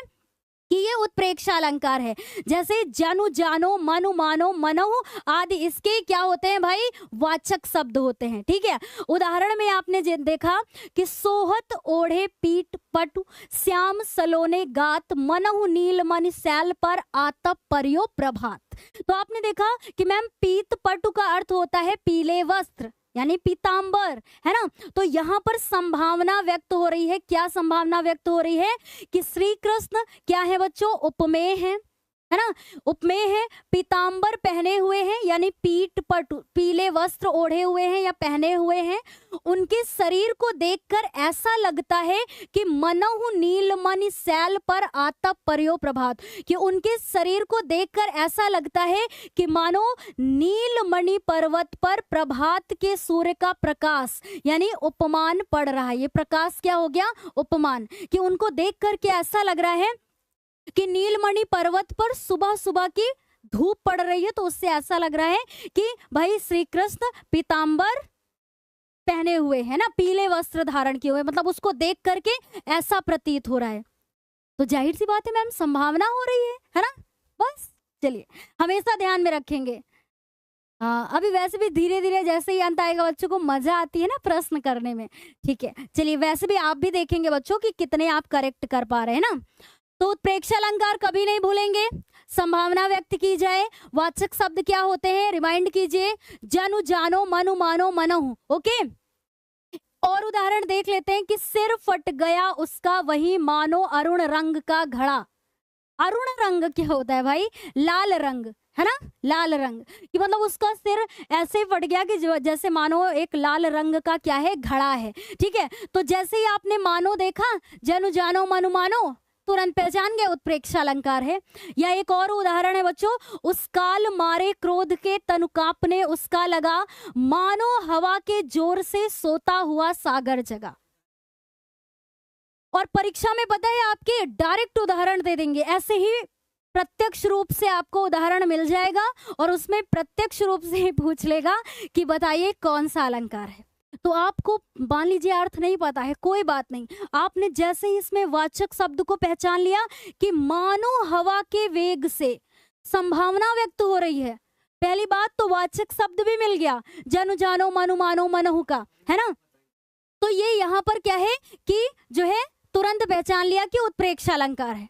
Speaker 1: कि ये उत्प्रेक्षा अलंकार है। जैसे जनु, जानो, मनु, मानो, मनहु आदि इसके क्या होते हैं भाई? वाचक शब्द होते हैं, ठीक है। उदाहरण में आपने देखा कि सोहत ओढ़े पीठ पटु, श्याम सलोने गात, मनहु नील मन सैल पर आतप परियो प्रभात। तो आपने देखा कि मैम पीत पटु का अर्थ होता है पीले वस्त्र, यानी पीतांबर, है ना। तो यहाँ पर संभावना व्यक्त हो रही है। क्या संभावना व्यक्त हो रही है? कि श्री कृष्ण क्या है बच्चों? उपमेय है ना, उपमेय है, पीतांबर पहने हुए हैं, यानी पीठ पटु, पीले वस्त्र ओढ़े हुए हैं या पहने हुए हैं। उनके शरीर को देखकर ऐसा लगता है कि मनहु नीलमणि शैल पर आतप परियो प्रभात, कि उनके शरीर को देखकर ऐसा लगता है कि मानो नीलमणि पर्वत पर प्रभात के सूर्य का प्रकाश, यानी उपमान पड़ रहा है। ये प्रकाश क्या हो गया? उपमान, कि उनको देख करके ऐसा लग रहा है कि नीलमणि पर्वत पर सुबह सुबह की धूप पड़ रही है, तो उससे ऐसा लग रहा है कि भाई श्री कृष्ण पीतांबर पहने हुए है ना, पीले वस्त्र धारण किए हुए, मतलब उसको देख करके ऐसा प्रतीत हो रहा है। तो जाहिर सी बात है मैम, संभावना हो रही है ना। बस चलिए, हमेशा ध्यान में रखेंगे। हाँ, अभी वैसे भी धीरे धीरे जैसे ही अंत आएगा बच्चों को मजा आती है ना प्रश्न करने में, ठीक है। चलिए, वैसे भी आप भी देखेंगे बच्चों कि कितने आप करेक्ट कर पा रहे हैं ना। तो उत्प्रेक्षा अलंकार कभी नहीं भूलेंगे। संभावना व्यक्त की जाए, वाचक शब्द क्या होते हैं रिमाइंड कीजिए, जनु, जानो, मनु, मानो, मनहु, ओके। और उदाहरण देख लेते हैं कि सिर फट गया उसका वही मानो अरुण रंग का घड़ा। अरुण रंग क्या होता है भाई? लाल रंग, है ना, लाल रंग, कि मतलब उसका सिर ऐसे फट गया कि जैसे मानो एक लाल रंग का क्या है? घड़ा है, ठीक है। तो जैसे ही आपने मानो देखा, जनु, जानो, मनु, मानो, तुरंत पहचान गए उत्प्रेक्षा अलंकार है। या एक और उदाहरण है बच्चों, उस काल मारे क्रोध के तनु कांपने उसका लगा, मानो हवा के जोर से सोता हुआ सागर जगा। और परीक्षा में पता है आपके डायरेक्ट उदाहरण दे देंगे, ऐसे ही प्रत्यक्ष रूप से आपको उदाहरण मिल जाएगा और उसमें प्रत्यक्ष रूप से ही पूछ लेगा कि बताइए कौन सा अलंकार है। तो आपको मान लीजिए अर्थ नहीं पता है, कोई बात नहीं, आपने जैसे ही इसमें वाचक शब्द को पहचान लिया कि मानो हवा के वेग से संभावना व्यक्त हो रही है, पहली बात तो वाचक शब्द भी मिल गया, जनु, जानो, मनु, मानो, मनहु का, है ना। तो ये यहाँ पर क्या है कि जो है तुरंत पहचान लिया कि उत्प्रेक्षा अलंकार है।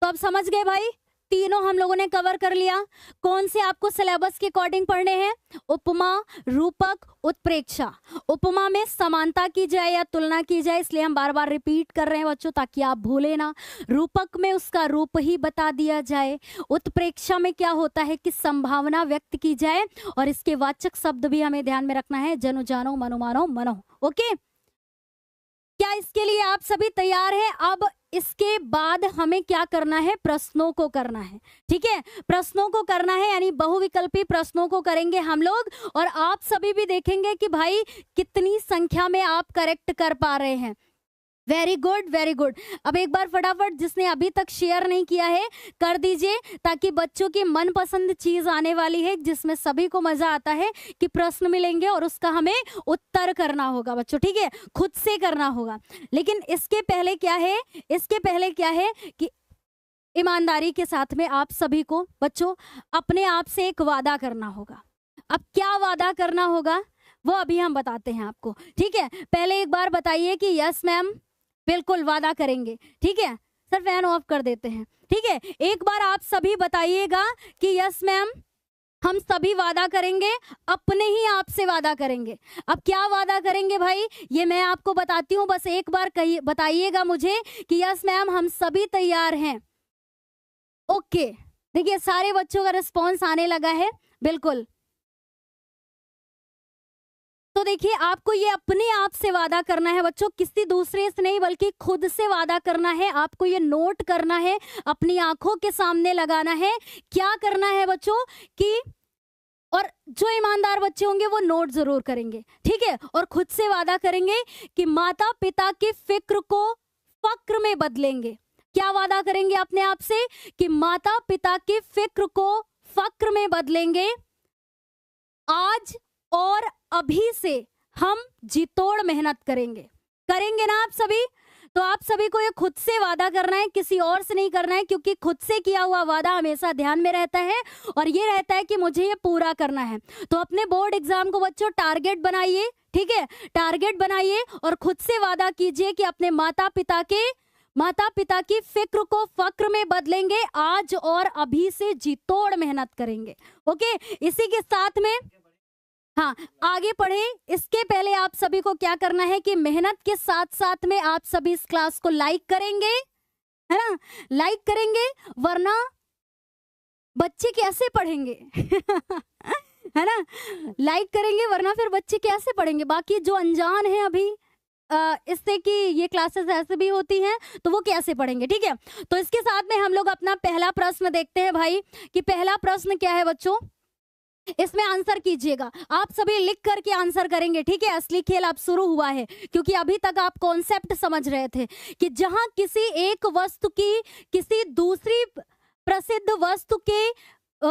Speaker 1: तो अब समझ गए भाई, तीनों हम लोगों ने कवर कर लिया। कौन से आपको सिलेबस के अकॉर्डिंग पढ़ने हैं? उपमा, रूपक, उत्प्रेक्षा। उपमा में समानता की जाए या तुलना की जाए, इसलिए हम बार बार रिपीट कर रहे हैं बच्चों ताकि आप भूले ना। रूपक में उसका रूप ही बता दिया जाए। उत्प्रेक्षा में क्या होता है कि संभावना व्यक्त की जाए और इसके वाचक शब्द भी हमें ध्यान में रखना है, जनु, जानो, मनु, मानो, मनहु, ओके। क्या इसके लिए आप सभी तैयार हैं? अब इसके बाद हमें क्या करना है? प्रश्नों को करना है, ठीक है, प्रश्नों को करना है, यानी बहुविकल्पी प्रश्नों को करेंगे हम लोग। और आप सभी भी देखेंगे कि भाई कितनी संख्या में आप करेक्ट कर पा रहे हैं। Very good, very good. अब एक बार फटाफट जिसने अभी तक शेयर नहीं किया है कर दीजिए, ताकि बच्चों की मनपसंद चीज आने वाली है जिसमें सभी को मजा आता है कि प्रश्न मिलेंगे और उसका हमें उत्तर करना होगा बच्चों, ठीक है, खुद से करना होगा। लेकिन इसके पहले क्या है, इसके पहले क्या है कि ईमानदारी के साथ में आप सभी को बच्चों अपने आप से एक वादा करना होगा। अब क्या वादा करना होगा? वो अभी हम बताते हैं आपको, ठीक है। पहले एक बार बताइए कि यस मैम, बिल्कुल वादा करेंगे, ठीक है। सर फैन ऑफ कर देते हैं, ठीक है। एक बार आप सभी बताइएगा कि यस मैम, हम सभी वादा करेंगे, अपने ही आप से वादा करेंगे। अब क्या वादा करेंगे भाई, ये मैं आपको बताती हूँ, बस एक बार कहिए, बताइएगा मुझे कि यस मैम हम सभी तैयार हैं। ओके, देखिए सारे बच्चों का रिस्पॉन्स आने लगा है, बिल्कुल। तो देखिए आपको ये अपने आप से वादा करना है बच्चों, किसी दूसरे से नहीं बल्कि खुद से वादा करना है। आपको ये नोट करना है, अपनी आंखों के सामने लगाना है। क्या करना है बच्चों कि, और जो ईमानदार बच्चे होंगे वो नोट जरूर करेंगे, ठीक है। और खुद से वादा करेंगे कि माता पिता की फिक्र को फक्र में बदलेंगे। क्या वादा करेंगे अपने आप से कि माता पिता की फिक्र को फक्र में बदलेंगे। आज और अभी से हम जी तोड़ मेहनत करेंगे। करेंगे ना आप सभी? तो आप सभी को ये खुद से वादा करना है, किसी और से नहीं करना है, क्योंकि खुद से किया हुआ वादा हमेशा ध्यान में रहता है और ये रहता है कि मुझे ये पूरा करना है। तो अपने बोर्ड एग्जाम को बच्चों टारगेट बनाइए, ठीक है। टारगेट बनाइए और खुद से वादा कीजिए कि अपने माता पिता की फिक्र को फक्र में बदलेंगे, आज और अभी से जी तोड़ मेहनत करेंगे। ओके, इसी के साथ में हाँ आगे बढ़े, इसके पहले आप सभी को क्या करना है कि मेहनत के साथ साथ में आप सभी इस क्लास को लाइक करेंगे, है ना, लाइक करेंगे, वरना बच्चे कैसे पढ़ेंगे है ना, लाइक करेंगे वरना फिर बच्चे कैसे पढ़ेंगे। बाकी जो अनजान है अभी इससे कि ये क्लासेस ऐसे भी होती हैं, तो वो कैसे पढ़ेंगे, ठीक है। तो इसके साथ में हम लोग अपना पहला प्रश्न देखते हैं भाई, कि पहला प्रश्न क्या है बच्चों, इसमें आंसर कीजिएगा। आप सभी लिख करके आंसर करेंगे, ठीक है। असली खेल अब शुरू हुआ है, क्योंकि अभी तक आप कॉन्सेप्ट समझ रहे थे कि जहां किसी एक वस्तु की किसी दूसरी प्रसिद्ध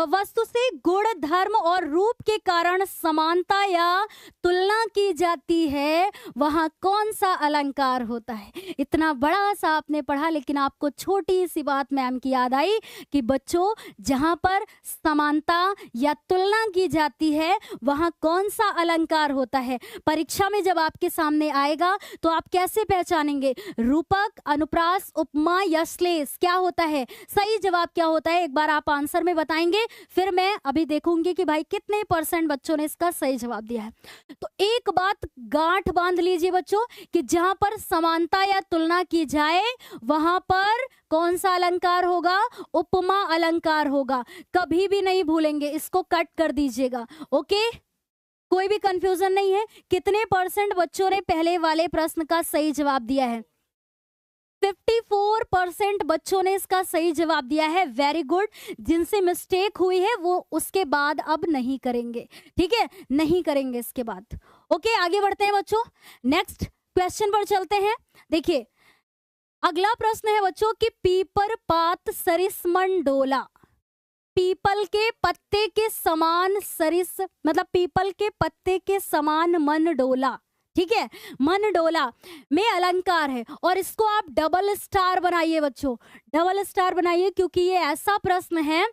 Speaker 1: वस्तु से गुण, धर्म और रूप के कारण समानता या तुलना की जाती है, वहां कौन सा अलंकार होता है। इतना बड़ा सा आपने पढ़ा, लेकिन आपको छोटी सी बात मैम की याद आई कि बच्चों जहां पर समानता या तुलना की जाती है वहां कौन सा अलंकार होता है। परीक्षा में जब आपके सामने आएगा तो आप कैसे पहचानेंगे, रूपक, अनुप्रास, उपमा या श्लेष क्या होता है। सही जवाब क्या होता है, एक बार आप आंसर में बताएंगे, फिर मैं अभी देखूंगी कि भाई कितने % बच्चों ने इसका सही जवाब दिया है। तो एक बात गांठ बांध लीजिए बच्चों कि जहां पर समानता या तुलना की जाए वहां पर कौन सा अलंकार होगा, उपमा अलंकार होगा। कभी भी नहीं भूलेंगे, इसको कट कर दीजिएगा, ओके। कोई भी कंफ्यूजन नहीं है। कितने % बच्चों ने पहले वाले प्रश्न का सही जवाब दिया है, 54% बच्चों ने इसका सही जवाब दिया है। Very good. जिनसे मिस्टेक हुई है वो उसके बाद अब नहीं करेंगे, ठीक है, नहीं करेंगे इसके बाद। ओके, आगे बढ़ते हैं बच्चों, नेक्स्ट क्वेश्चन पर चलते हैं। देखिए अगला प्रश्न है बच्चों कि पीपर पात सरिस मन डोला। पीपल के पत्ते के समान सरिस मतलब पीपल के पत्ते के समान मन डोला, ठीक है। मन डोला में अलंकार है और इसको आप डबल स्टार बनाइए बच्चों, डबल स्टार बनाइए, क्योंकि ये ऐसा प्रश्न है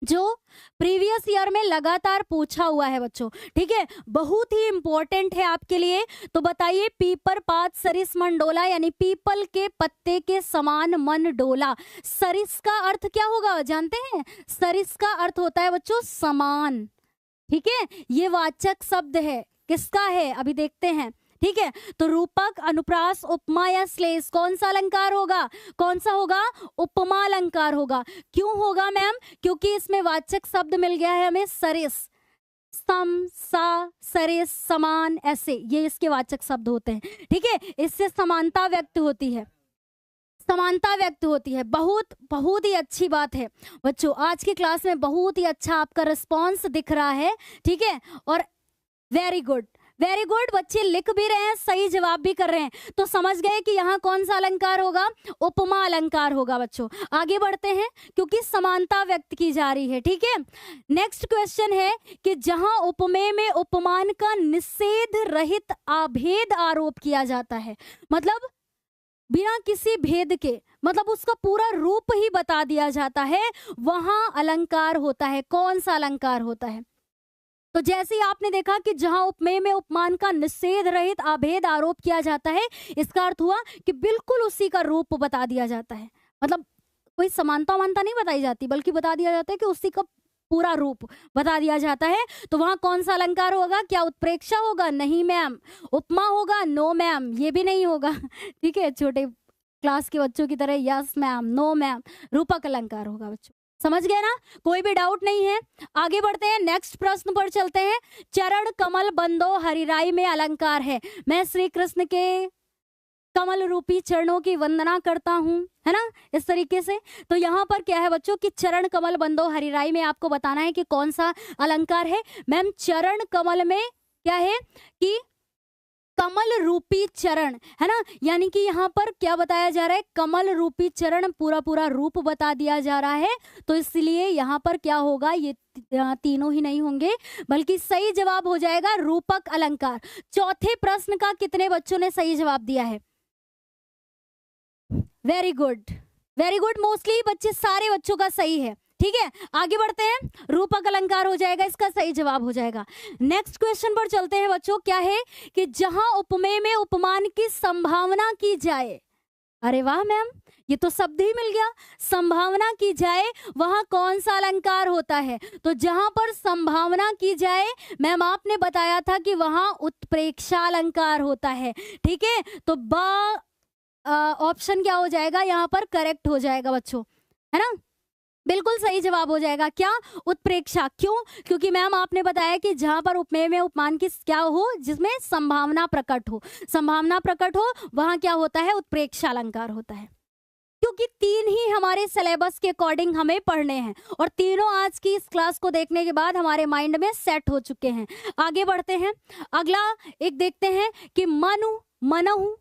Speaker 1: जो प्रीवियस ईयर में लगातार पूछा हुआ है बच्चों, ठीक है, बहुत ही इंपॉर्टेंट है आपके लिए। तो बताइए, पीपर पात सरिस मन डोला यानी पीपल के पत्ते के समान मन डोला। सरिस का अर्थ क्या होगा जानते हैं? सरिस का अर्थ होता है बच्चों समान, ठीक है। ये वाचक शब्द है, किसका है अभी देखते हैं, ठीक है। तो रूपक, अनुप्रास, उपमा या श्लेष कौन सा अलंकार होगा, कौन सा होगा, उपमा अलंकार होगा। क्यों होगा मैम? क्योंकि इसमें वाचक शब्द मिल गया है हमें सरिस, सम, सा, सरिस, समान, ऐसे ये इसके वाचक शब्द होते हैं, ठीक है। इससे समानता व्यक्त होती है, समानता व्यक्त होती है। बहुत बहुत ही अच्छी बात है बच्चों, आज की क्लास में बहुत ही अच्छा आपका रिस्पॉन्स दिख रहा है, ठीक है। और वेरी गुड, वेरी गुड, बच्चे लिख भी रहे हैं, सही जवाब भी कर रहे हैं। तो समझ गए कि यहाँ कौन सा अलंकार होगा, उपमा अलंकार होगा बच्चों। आगे बढ़ते हैं, क्योंकि समानता व्यक्त की जा रही है, ठीक है। नेक्स्ट क्वेश्चन है कि जहां उपमेय में उपमान का निषेध रहित अभेद आरोप किया जाता है, मतलब बिना किसी भेद के, मतलब उसका पूरा रूप ही बता दिया जाता है, वहां अलंकार होता है। कौन सा अलंकार होता है? तो जैसे ही आपने देखा कि जहां उपमेय में उपमान का निषेध रहित अभेद आरोप किया जाता है, इसका अर्थ हुआ कि बिल्कुल उसी का रूप बता दिया जाता है। मतलब कोई समानता वानता नहीं बताई जाती, बल्कि बता दिया जाता है कि उसी का पूरा रूप बता दिया जाता है। तो वहां कौन सा अलंकार होगा? क्या उत्प्रेक्षा होगा? नहीं मैम। उपमा होगा? नो मैम, ये भी नहीं होगा। ठीक है, छोटे क्लास के बच्चों की तरह यस मैम, नो मैम, रूपक अलंकार होगा बच्चों। समझ गए ना? कोई भी डाउट नहीं है। आगे बढ़ते हैं, नेक्स्ट प्रश्न पर चलते हैं। चरण कमल बंदो हरिराई में अलंकार है। मैं श्री कृष्ण के कमल रूपी चरणों की वंदना करता हूँ, है ना, इस तरीके से। तो यहाँ पर क्या है बच्चों कि चरण कमल बंदो हरिराई में आपको बताना है कि कौन सा अलंकार है। मैम चरण कमल में क्या है कि कमल रूपी चरण, है ना, यानी कि यहाँ पर क्या बताया जा रहा है? कमल रूपी चरण, पूरा पूरा रूप बता दिया जा रहा है। तो इसलिए यहाँ पर क्या होगा? ये तीनों ही नहीं होंगे, बल्कि सही जवाब हो जाएगा रूपक अलंकार। चौथे प्रश्न का कितने बच्चों ने सही जवाब दिया है? Very good, very good. Mostly बच्चे, सारे बच्चों का सही है। ठीक है, आगे बढ़ते हैं। रूपक अलंकार हो जाएगा, इसका सही जवाब हो जाएगा। नेक्स्ट क्वेश्चन पर चलते हैं बच्चों। क्या है कि जहां उपमेय में उपमान की संभावना की जाए। अरे वाह मैम, ये तो शब्द ही मिल गया। संभावना की जाए, वहां कौन सा अलंकार होता है? तो जहां पर संभावना की जाए, मैम आपने बताया था कि वहां उत्प्रेक्षा अलंकार होता है। ठीक है, तो ऑप्शन क्या हो जाएगा यहाँ पर? करेक्ट हो जाएगा बच्चों, है ना, बिल्कुल सही जवाब हो जाएगा। क्या? उत्प्रेक्षा। क्यों? क्योंकि मैम आपने बताया कि जहां पर उपमेय में उपमान की क्या हो, जिसमें संभावना प्रकट हो, संभावना प्रकट हो, वहां क्या होता है? उत्प्रेक्षा अलंकार होता है। क्योंकि तीन ही हमारे सिलेबस के अकॉर्डिंग हमें पढ़ने हैं, और तीनों आज की इस क्लास को देखने के बाद हमारे माइंड में सेट हो चुके हैं। आगे बढ़ते हैं, अगला एक देखते हैं कि मनु, मनहु,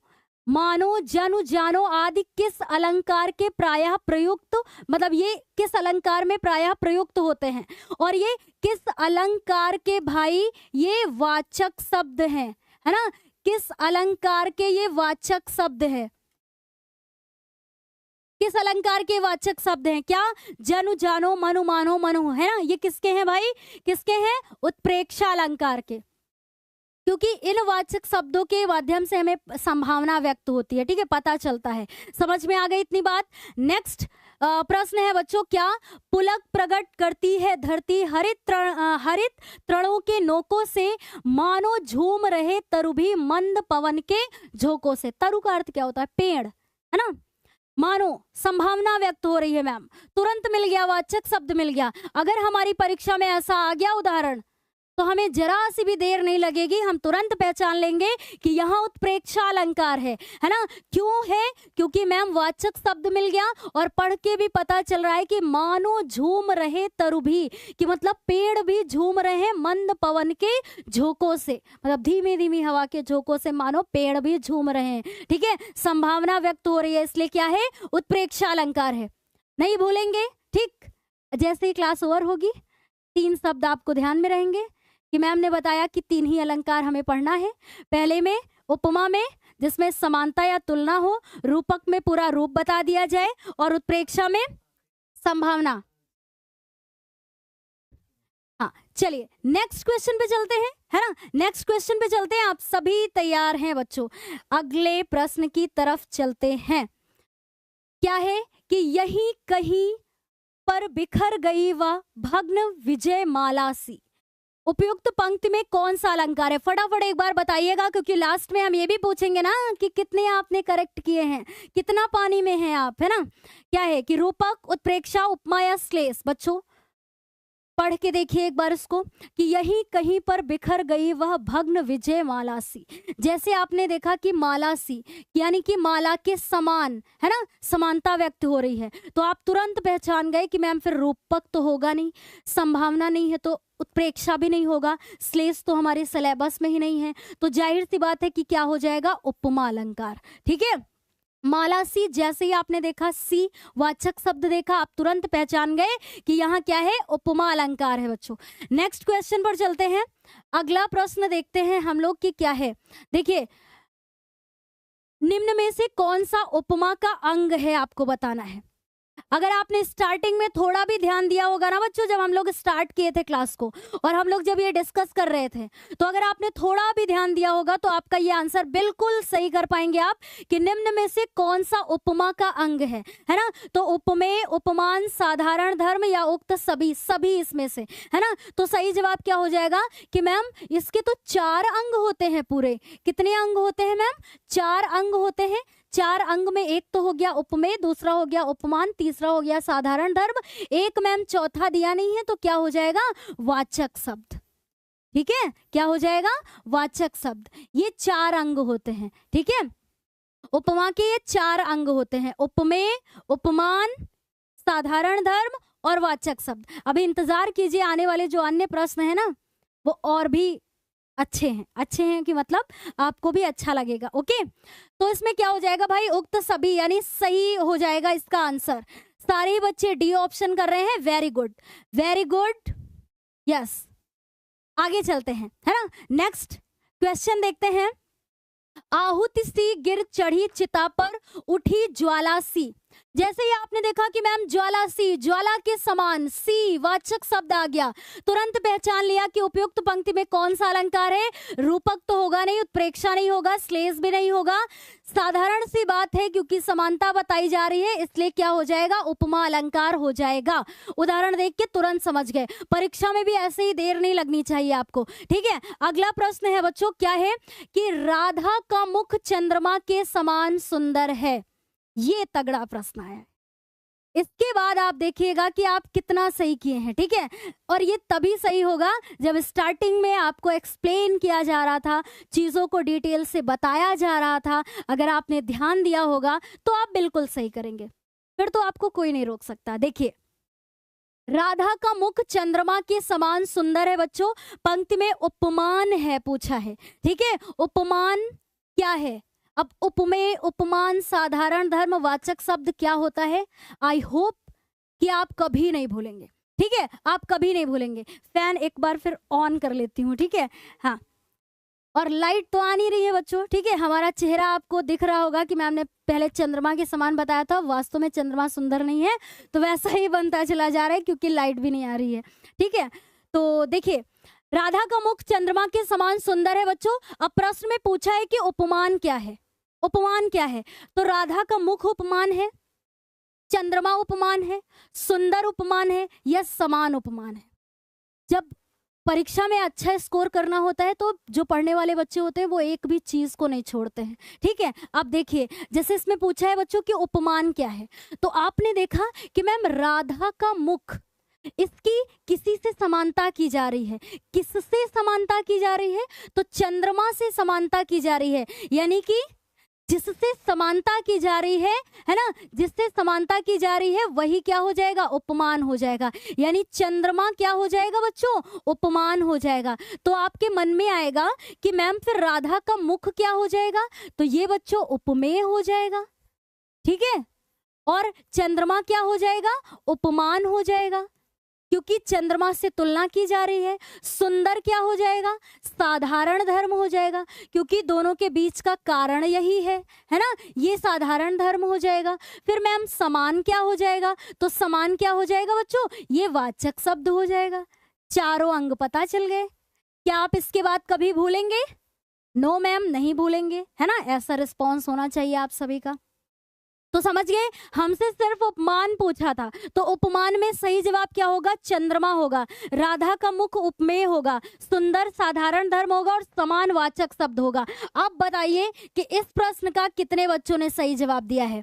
Speaker 1: मानो, जनु, जानो आदि किस अलंकार के प्रायः प्रयुक्त, मतलब ये किस अलंकार में प्रायः प्रयुक्त होते हैं, और ये किस अलंकार के भाई ये वाचक शब्द हैं, है ना, किस अलंकार के ये वाचक शब्द है? किस अलंकार के वाचक शब्द हैं? क्या? जनु, जानो, मनु, मानो, मनु, है ना, ये किसके हैं भाई? किसके हैं? उत्प्रेक्षा अलंकार के। क्योंकि इन वाचक शब्दों के माध्यम से हमें संभावना व्यक्त होती है। ठीक है, पता चलता है। समझ में आ गई इतनी बात? नेक्स्ट प्रश्न है बच्चों, क्या? पुलक प्रकट करती है धरती हरित तृणों के नोकों से, मानो झूम रहे तरु भी मंद पवन के झोंकों से। तरु का अर्थ क्या होता है? पेड़, है ना। मानो संभावना व्यक्त हो रही है मैम, तुरंत मिल गया, वाचक शब्द मिल गया। अगर हमारी परीक्षा में ऐसा आ गया उदाहरण, तो हमें जरा सी भी देर नहीं लगेगी, हम तुरंत पहचान लेंगे कि यहाँ उत्प्रेक्षा अलंकार है ना। क्यों है? क्योंकि मैम वाचक शब्द मिल गया, और पढ़ के भी पता चल रहा है कि मानो झूम रहे तरु भी, कि मतलब पेड़ भी झूम रहे हैं मंद पवन के झोंकों से, मतलब धीमी धीमी हवा के झोंकों से मानो पेड़ भी झूम रहे हैं। ठीक है, संभावना व्यक्त हो रही है, इसलिए क्या है? उत्प्रेक्षा अलंकार है। नहीं भूलेंगे। ठीक, जैसे ही क्लास ओवर होगी, तीन शब्द आपको ध्यान में रहेंगे कि मैम ने बताया कि तीन ही अलंकार हमें पढ़ना है। पहले में उपमा में, जिसमें समानता या तुलना हो, रूपक में पूरा रूप बता दिया जाए, और उत्प्रेक्षा में संभावना। हाँ, चलिए नेक्स्ट क्वेश्चन पे चलते हैं, है ना। नेक्स्ट क्वेश्चन पे चलते हैं। आप सभी तैयार हैं बच्चों? अगले प्रश्न की तरफ चलते हैं। क्या है कि यही कहीं पर बिखर गई वह भग्न विजय माला सी। उपयुक्त पंक्ति में कौन सा अलंकार है? फटाफट एक बार बताइएगा, क्योंकि लास्ट में हम ये भी पूछेंगे ना कि कितने आपने करेक्ट किए हैं, कितना पानी में हैं आप, है ना। क्या है कि रूपक, उत्प्रेक्षा, उपमा या श्लेष? बच्चों पढ़ के देखिए एक बार इसको, कि यही कहीं पर बिखर गई वह भग्न विजय माला सी। जैसे आपने देखा कि माला सी यानी कि माला के समान, है ना, समानता व्यक्त हो रही है, तो आप तुरंत पहचान गए कि मैम फिर रूपक तो होगा नहीं, संभावना नहीं है तो उत्प्रेक्षा भी नहीं होगा, श्लेष तो हमारे सिलेबस में ही नहीं है, तो जाहिर सी बात है कि क्या हो जाएगा? उपमा अलंकार। ठीक है, माला सी, जैसे ही आपने देखा सी वाचक शब्द देखा, आप तुरंत पहचान गए कि यहाँ क्या है? उपमा अलंकार है बच्चों। नेक्स्ट क्वेश्चन पर चलते हैं। अगला प्रश्न देखते हैं हम लोग कि क्या है। देखिए, निम्न में से कौन सा उपमा का अंग है, आपको बताना है। अगर आपने स्टार्टिंग में थोड़ा भी ध्यान दिया होगा ना बच्चों, जब हम लोग स्टार्ट किए थे क्लास को और हम लोग जब ये डिस्कस कर रहे थे, तो अगर आपने थोड़ा भी ध्यान दिया होगा तो आपका ये आंसर बिल्कुल सही कर पाएंगे आप कि निम्न में से कौन सा उपमा का अंग है ना। तो उपमेय, उपमान, साधारण धर्म या उक्त सभी, सभी इसमें से, है ना। तो सही जवाब क्या हो जाएगा कि मैम इसके तो 4 अंग होते हैं पूरे। कितने अंग होते हैं मैम? 4 अंग होते हैं। 4 अंग में एक तो हो गया उपमेय, दूसरा हो गया उपमान, तीसरा हो गया साधारण धर्म, एक मैम चौथा दिया नहीं है, तो क्या हो जाएगा? वाचक शब्द। ठीक है, क्या हो जाएगा? वाचक शब्द। ये 4 अंग होते हैं। ठीक है, उपमा के ये 4 अंग होते हैं, उपमेय, उपमान, साधारण धर्म और वाचक शब्द। अभी इंतजार कीजिए, आने वाले जो अन्य प्रश्न है ना वो और भी अच्छे हैं। अच्छे हैं कि मतलब आपको भी अच्छा लगेगा। ओके, तो इसमें क्या हो जाएगा भाई? उक्त सभी, यानी सही हो जाएगा इसका आंसर। सारे ही बच्चे डी ऑप्शन कर रहे हैं। Very good, very good, yes. आगे चलते हैं, है ना। नेक्स्ट क्वेश्चन देखते हैं। आहुति सी गिर चढ़ी चिता पर, उठी ज्वाला सी। जैसे ही आपने देखा कि मैम ज्वाला सी, ज्वाला के समान, सी वाचक शब्द आ गया, तुरंत पहचान लिया कि उपयुक्त पंक्ति में कौन सा अलंकार है। रूपक तो होगा नहीं, उत्प्रेक्षा नहीं होगा, श्लेष भी नहीं होगा। साधारण सी बात है, क्योंकि समानता बताई जा रही है, इसलिए क्या हो जाएगा? उपमा अलंकार हो जाएगा। उदाहरण देख के तुरंत समझ गए। परीक्षा में भी ऐसे ही देर नहीं लगनी चाहिए आपको। ठीक है, अगला प्रश्न है बच्चों, क्या है कि राधा का मुख चंद्रमा के समान सुंदर है। ये तगड़ा प्रश्न है। इसके बाद आप देखिएगा कि आप कितना सही किए हैं। ठीक है, और ये तभी सही होगा जब स्टार्टिंग में आपको एक्सप्लेन किया जा रहा था, चीजों को डिटेल से बताया जा रहा था। अगर आपने ध्यान दिया होगा तो आप बिल्कुल सही करेंगे, फिर तो आपको कोई नहीं रोक सकता। देखिए, राधा का मुख चंद्रमा के समान सुंदर है बच्चों। पंक्ति में उपमान है पूछा है। ठीक है, उपमान क्या है? अब उपमेय, उपमान, साधारण धर्म, वाचक शब्द क्या होता है? आई होप कि आप कभी नहीं भूलेंगे। ठीक है, आप कभी नहीं भूलेंगे। फैन एक बार फिर ऑन कर लेती हूँ। ठीक है, हाँ, और लाइट तो आ नहीं रही है बच्चों। ठीक है, हमारा चेहरा आपको दिख रहा होगा कि मैम ने पहले चंद्रमा के समान बताया था, वास्तव में चंद्रमा सुंदर नहीं है, तो वैसा ही बनता चला जा रहा है क्योंकि लाइट भी नहीं आ रही है। ठीक है, तो देखिए, राधा का मुख चंद्रमा के समान सुंदर है बच्चों। अब प्रश्न में पूछा है कि उपमान क्या है। उपमान क्या है? तो राधा का मुख उपमान है, चंद्रमा उपमान है, सुंदर उपमान है, या समान उपमान है। जब परीक्षा में अच्छा स्कोर करना होता है तो जो पढ़ने वाले बच्चे होते हैं वो एक भी चीज को नहीं छोड़ते हैं। ठीक है, अब देखिए, जैसे इसमें पूछा है बच्चों कि उपमान क्या है, तो आपने देखा कि मैम राधा का मुख, इसकी किसी से समानता की जा रही है। किससे समानता की जा रही है? तो चंद्रमा से समानता की जा रही है, यानी कि जिससे समानता की जा रही है ना, जिससे समानता की जा रही है वही क्या हो जाएगा? उपमान हो जाएगा। यानी चंद्रमा क्या हो जाएगा बच्चों? उपमान हो जाएगा। तो आपके मन में आएगा कि मैम फिर राधा का मुख क्या हो जाएगा? तो ये बच्चों उपमेय हो जाएगा। ठीक है, और चंद्रमा क्या हो जाएगा? उपमान हो जाएगा, क्योंकि चंद्रमा से तुलना की जा रही है। सुंदर क्या हो जाएगा? साधारण धर्म हो जाएगा, क्योंकि दोनों के बीच का कारण यही है ना, ये साधारण धर्म हो जाएगा। फिर मैम समान क्या हो जाएगा? तो समान क्या हो जाएगा बच्चों? ये वाचक शब्द हो जाएगा। चारों अंग पता चल गए। क्या आप इसके बाद कभी भूलेंगे? नो मैम, नहीं भूलेंगे, है ना। ऐसा रिस्पॉन्स होना चाहिए आप सभी का। तो समझ गए, हमसे सिर्फ उपमान पूछा था, तो उपमान में सही जवाब क्या होगा? चंद्रमा होगा। राधा का मुख उपमेय होगा, सुंदर साधारण धर्म होगा, और समान वाचक शब्द होगा। अब बताइए कि इस प्रश्न का कितने बच्चों ने सही जवाब दिया है?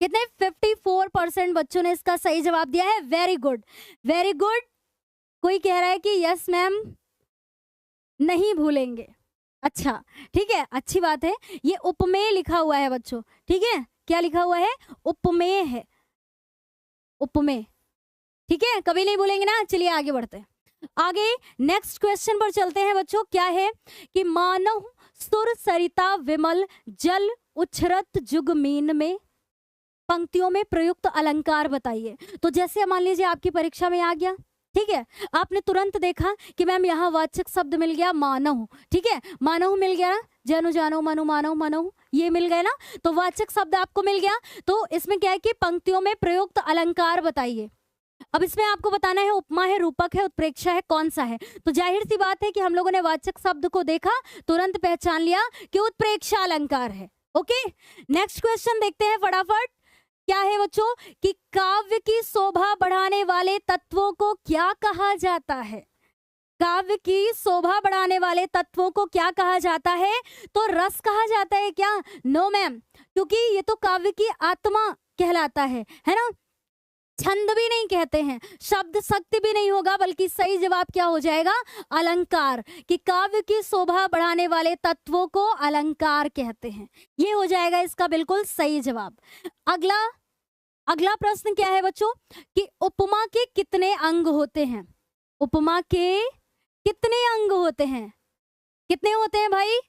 Speaker 1: कितने? 54% बच्चों ने इसका सही जवाब दिया है। Very good, very good. कोई कह रहा है कि यस मैम, नहीं भूलेंगे। अच्छा, ठीक है, अच्छी बात है। ये उपमेय लिखा हुआ है बच्चों। ठीक है, क्या लिखा हुआ है? उपमेय है, उपमेय। ठीक है, कभी नहीं भूलेंगे ना। चलिए आगे बढ़ते हैं। आगे नेक्स्ट क्वेश्चन पर चलते हैं बच्चों। क्या है कि मानव सुर सरिता विमल जल उछरत जुग मीन में, पंक्तियों में प्रयुक्त अलंकार बताइए। तो जैसे मान लीजिए आपकी परीक्षा में आ गया, ठीक है, आपने तुरंत देखा कि मैम यहाँ वाचक शब्द मिल गया मानव, ठीक है, मानव मिल गया ना, जनु जानो मनु मानव मनव, ये मिल गए ना, तो वाचक शब्द आपको मिल गया। तो इसमें क्या है कि पंक्तियों में प्रयुक्त अलंकार बताइए। अब इसमें आपको बताना है उपमा है, रूपक है, उत्प्रेक्षा है, कौन सा है। तो जाहिर सी बात है कि हम लोगों ने वाचक शब्द को देखा, तुरंत पहचान लिया कि उत्प्रेक्षा अलंकार है। ओके, नेक्स्ट क्वेश्चन देखते हैं फटाफट। क्या है बच्चों कि काव्य की शोभा बढ़ाने वाले तत्वों को क्या कहा जाता है? काव्य की शोभा बढ़ाने वाले तत्वों को क्या कहा जाता है? तो रस कहा जाता है क्या? नो मैम, क्योंकि ये तो काव्य की आत्मा कहलाता है ना। छंद भी नहीं कहते हैं, शब्द शक्ति भी नहीं होगा, बल्कि सही जवाब क्या हो जाएगा? अलंकार। कि काव्य की शोभा बढ़ाने वाले तत्वों को अलंकार कहते हैं, ये हो जाएगा इसका बिल्कुल सही जवाब। अगला प्रश्न क्या है बच्चों कि उपमा के कितने अंग होते हैं? उपमा के कितने अंग होते हैं? कितने होते हैं भाई?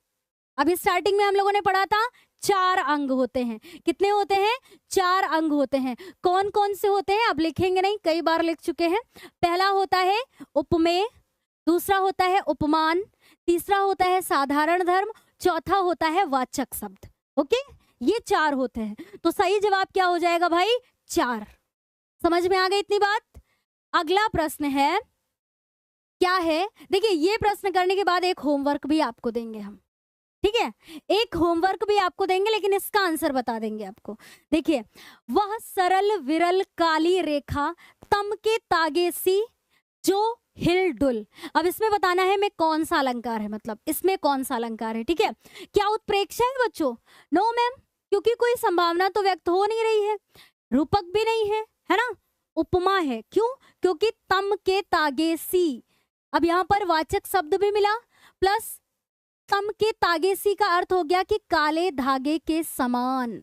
Speaker 1: अभी स्टार्टिंग में हम लोगों ने पढ़ा था 4 अंग होते हैं। कितने होते हैं? 4 अंग होते हैं। कौन कौन से होते हैं? अब लिखेंगे नहीं, कई बार लिख चुके हैं। पहला होता है उपमेय, दूसरा होता है उपमान, तीसरा होता है साधारण धर्म, चौथा होता है वाचक शब्द। ओके, ये 4 होते हैं। तो सही जवाब क्या हो जाएगा भाई? 4। समझ में आ गई इतनी बात? अगला प्रश्न है, क्या है, देखिए ये प्रश्न करने के बाद एक होमवर्क भी आपको देंगे हम, ठीक है, एक होमवर्क भी आपको देंगे, लेकिन इसका आंसर बता देंगे आपको। देखिए, वह सरल विरल काली रेखा तम के तागे सी जो हिल डुल। अब इसमें बताना है मैं कौन सा अलंकार है, मतलब इसमें कौन सा अलंकार है, ठीक है। क्या उत्प्रेक्षा है बच्चों? नो मैम, क्योंकि कोई संभावना तो व्यक्त हो नहीं रही है, रूपक भी नहीं है ना, उपमा है। क्यों? क्योंकि तम के तागे सी, अब यहाँ पर वाचक शब्द भी मिला, प्लस तम के तागे सी का अर्थ हो गया कि काले धागे के समान।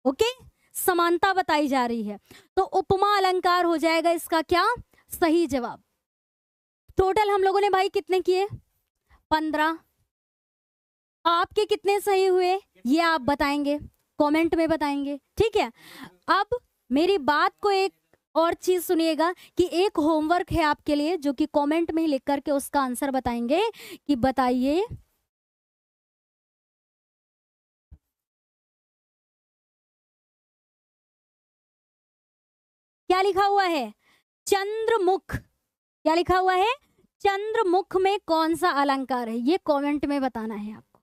Speaker 1: ओके, समानता बताई जा रही है, तो उपमा अलंकार हो जाएगा इसका क्या सही जवाब। टोटल हम लोगों ने भाई कितने किए? 15। आपके कितने सही हुए ये आप बताएंगे, कमेंट में बताएंगे, ठीक है। अब मेरी बात को एक और चीज सुनिएगा कि एक होमवर्क है आपके लिए, जो कि कमेंट में ही लिख करके उसका आंसर बताएंगे कि बताइए क्या लिखा हुआ है? चंद्रमुख। क्या लिखा हुआ है? चंद्रमुख में कौन सा अलंकार है, ये कमेंट में बताना है आपको।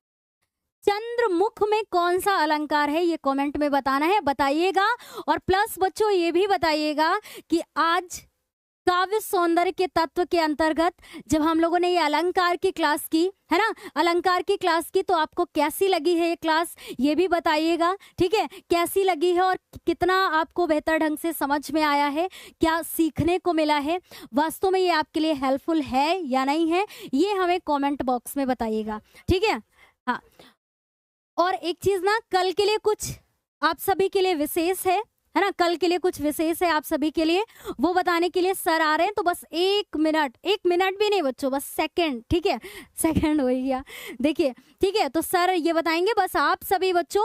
Speaker 1: चंद्रमुख में कौन सा अलंकार है, ये कमेंट में बताना है, बताइएगा। और प्लस बच्चों ये भी बताइएगा कि आज काव्य सौंदर्य के तत्व के अंतर्गत जब हम लोगों ने ये अलंकार की क्लास की है ना, अलंकार की क्लास की, तो आपको कैसी लगी है ये क्लास, ये भी बताइएगा, ठीक है। कैसी लगी है और कितना आपको बेहतर ढंग से समझ में आया है, क्या सीखने को मिला है, वास्तव में ये आपके लिए हेल्पफुल है या नहीं है, ये हमें कमेंट बॉक्स में बताइएगा, ठीक है। हाँ, और एक चीज ना, कल के लिए कुछ आप सभी के लिए विशेष है ना, कल के लिए कुछ विशेष है आप सभी के लिए, वो बताने के लिए सर आ रहे हैं। तो बस 1 मिनट, 1 मिनट भी नहीं बच्चों, बस सेकंड, ठीक है, सेकंड हो गया, देखिए, ठीक है। तो सर ये बताएंगे, बस आप सभी बच्चों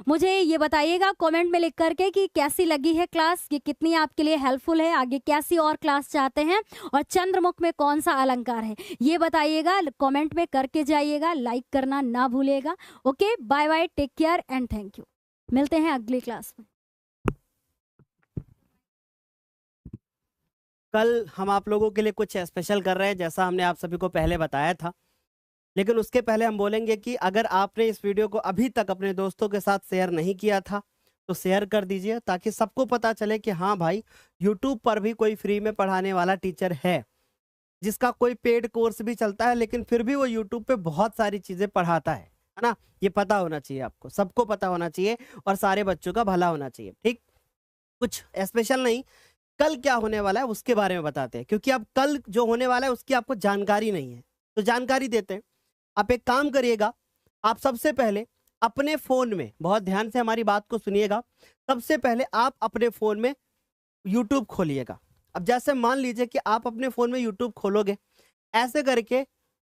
Speaker 1: मुझे ये बताइएगा कमेंट में लिख करके कि कैसी लगी है क्लास, ये कितनी आपके लिए हेल्पफुल है, आगे कैसी और क्लास चाहते हैं, और चंद्रमुख में कौन सा अलंकार है ये बताइएगा, कमेंट में करके जाइएगा, लाइक करना ना भूलिएगा। Okay, bye bye, take care and thank you. मिलते हैं अगली क्लास में।
Speaker 2: कल हम आप लोगों के लिए कुछ स्पेशल कर रहे हैं, जैसा हमने आप सभी को पहले बताया था, लेकिन उसके पहले हम बोलेंगे कि अगर आपने इस वीडियो को अभी तक अपने दोस्तों के साथ शेयर नहीं किया था तो शेयर कर दीजिए, ताकि सबको पता चले कि हाँ भाई, यूट्यूब पर भी कोई फ्री में पढ़ाने वाला टीचर है, जिसका कोई पेड कोर्स भी चलता है, लेकिन फिर भी वो यूट्यूब पे बहुत सारी चीज़ें पढ़ाता है ना। ये पता होना चाहिए आपको, सबको पता होना चाहिए, और सारे बच्चों का भला होना चाहिए, ठीक। कुछ स्पेशल नहीं, कल क्या होने वाला है उसके बारे में बताते हैं, क्योंकि अब कल जो होने वाला है उसकी आपको जानकारी नहीं है, तो जानकारी देते हैं। आप एक काम करिएगा, आप सबसे पहले अपने फ़ोन में, बहुत ध्यान से हमारी बात को सुनिएगा, सबसे पहले आप अपने फ़ोन में YouTube खोलिएगा। अब जैसे मान लीजिए कि आप अपने फ़ोन में YouTube खोलोगे, ऐसे करके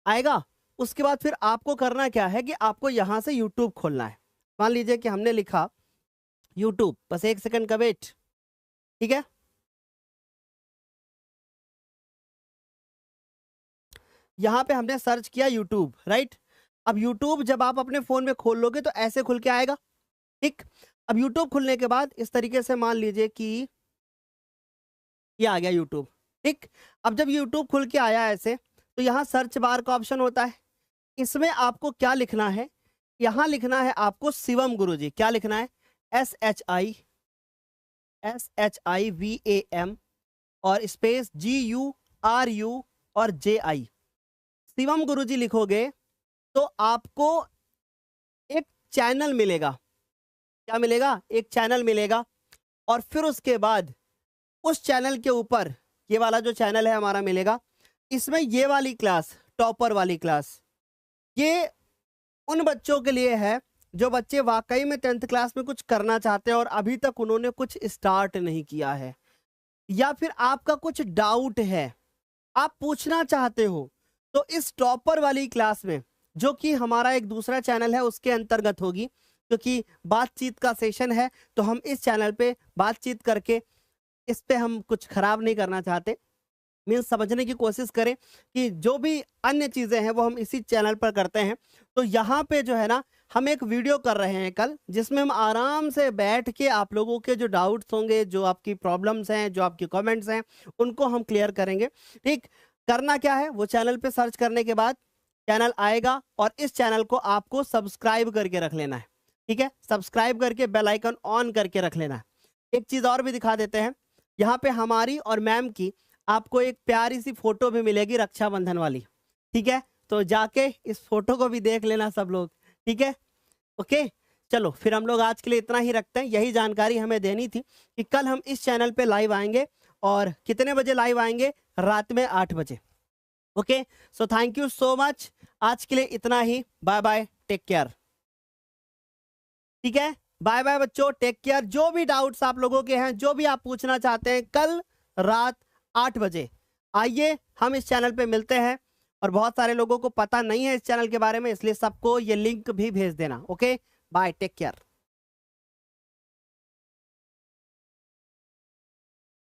Speaker 2: आएगा, उसके बाद फिर आपको करना क्या है कि आपको यहाँ से YouTube खोलना है। मान लीजिए कि हमने लिखा YouTube, बस 1 सेकंड का वेट, ठीक है। यहाँ पे हमने सर्च किया यूट्यूब, राइट। अब यूट्यूब जब आप अपने फोन में खोल लोगे तो ऐसे खुल के आएगा, ठीक। अब यूट्यूब खुलने के बाद इस तरीके से मान लीजिए कि ये आ गया यूट्यूब, ठीक। अब जब यूट्यूब खुल के आया ऐसे, तो यहाँ सर्च बार का ऑप्शन होता है। इसमें आपको क्या लिखना है, यहाँ लिखना है आपको शिवम गुरुजी। क्या लिखना है? SHIVAM और स्पेस GURU और JI, शिवम गुरुजी लिखोगे तो आपको एक चैनल मिलेगा। क्या मिलेगा? एक चैनल मिलेगा। और फिर उसके बाद उस चैनल के ऊपर ये वाला जो चैनल है हमारा मिलेगा। इसमें ये वाली क्लास, टॉपर वाली क्लास, ये उन बच्चों के लिए है जो बच्चे वाकई में 10th क्लास में कुछ करना चाहते हैं और अभी तक उन्होंने कुछ स्टार्ट नहीं किया है, या फिर आपका कुछ डाउट है, आप पूछना चाहते हो, तो इस टॉपर वाली क्लास में, जो कि हमारा एक दूसरा चैनल है उसके अंतर्गत होगी, क्योंकि बातचीत का सेशन है तो हम इस चैनल पे बातचीत करके इस पे हम कुछ खराब नहीं करना चाहते। मीन्स समझने की कोशिश करें कि जो भी अन्य चीज़ें हैं वो हम इसी चैनल पर करते हैं। तो यहाँ पे जो है ना, हम एक वीडियो कर रहे हैं कल, जिसमें हम आराम से बैठ के आप लोगों के जो डाउट्स होंगे, जो आपकी प्रॉब्लम्स हैं, जो आपकी कमेंट्स हैं, उनको हम क्लियर करेंगे, ठीक। करना क्या है, वो चैनल पे सर्च करने के बाद चैनल आएगा और इस चैनल को आपको सब्सक्राइब करके रख लेना है, ठीक है। सब्सक्राइब करके बेल आइकन ऑन करके रख लेना है। एक चीज़ और भी दिखा देते हैं, यहाँ पे हमारी और मैम की आपको एक प्यारी सी फोटो भी मिलेगी रक्षाबंधन वाली, ठीक है। तो जाके इस फोटो को भी देख लेना सब लोग, ठीक है। ओके, चलो फिर हम लोग आज के लिए इतना ही रखते हैं। यही जानकारी हमें देनी थी कि कल हम इस चैनल पे लाइव आएंगे, और कितने बजे लाइव आएंगे? रात में 8 बजे। Okay, so thank you so much. आज के लिए इतना ही। Bye bye, take care. ठीक है, बाय बाय बच्चों, टेक केयर। जो भी डाउट्स आप लोगों के हैं, जो भी आप पूछना चाहते हैं, कल रात 8 बजे आइए, हम इस चैनल पे मिलते हैं। और बहुत सारे लोगों को पता नहीं है इस चैनल के बारे में, इसलिए सबको ये लिंक भी भेज देना। Okay, bye, take care.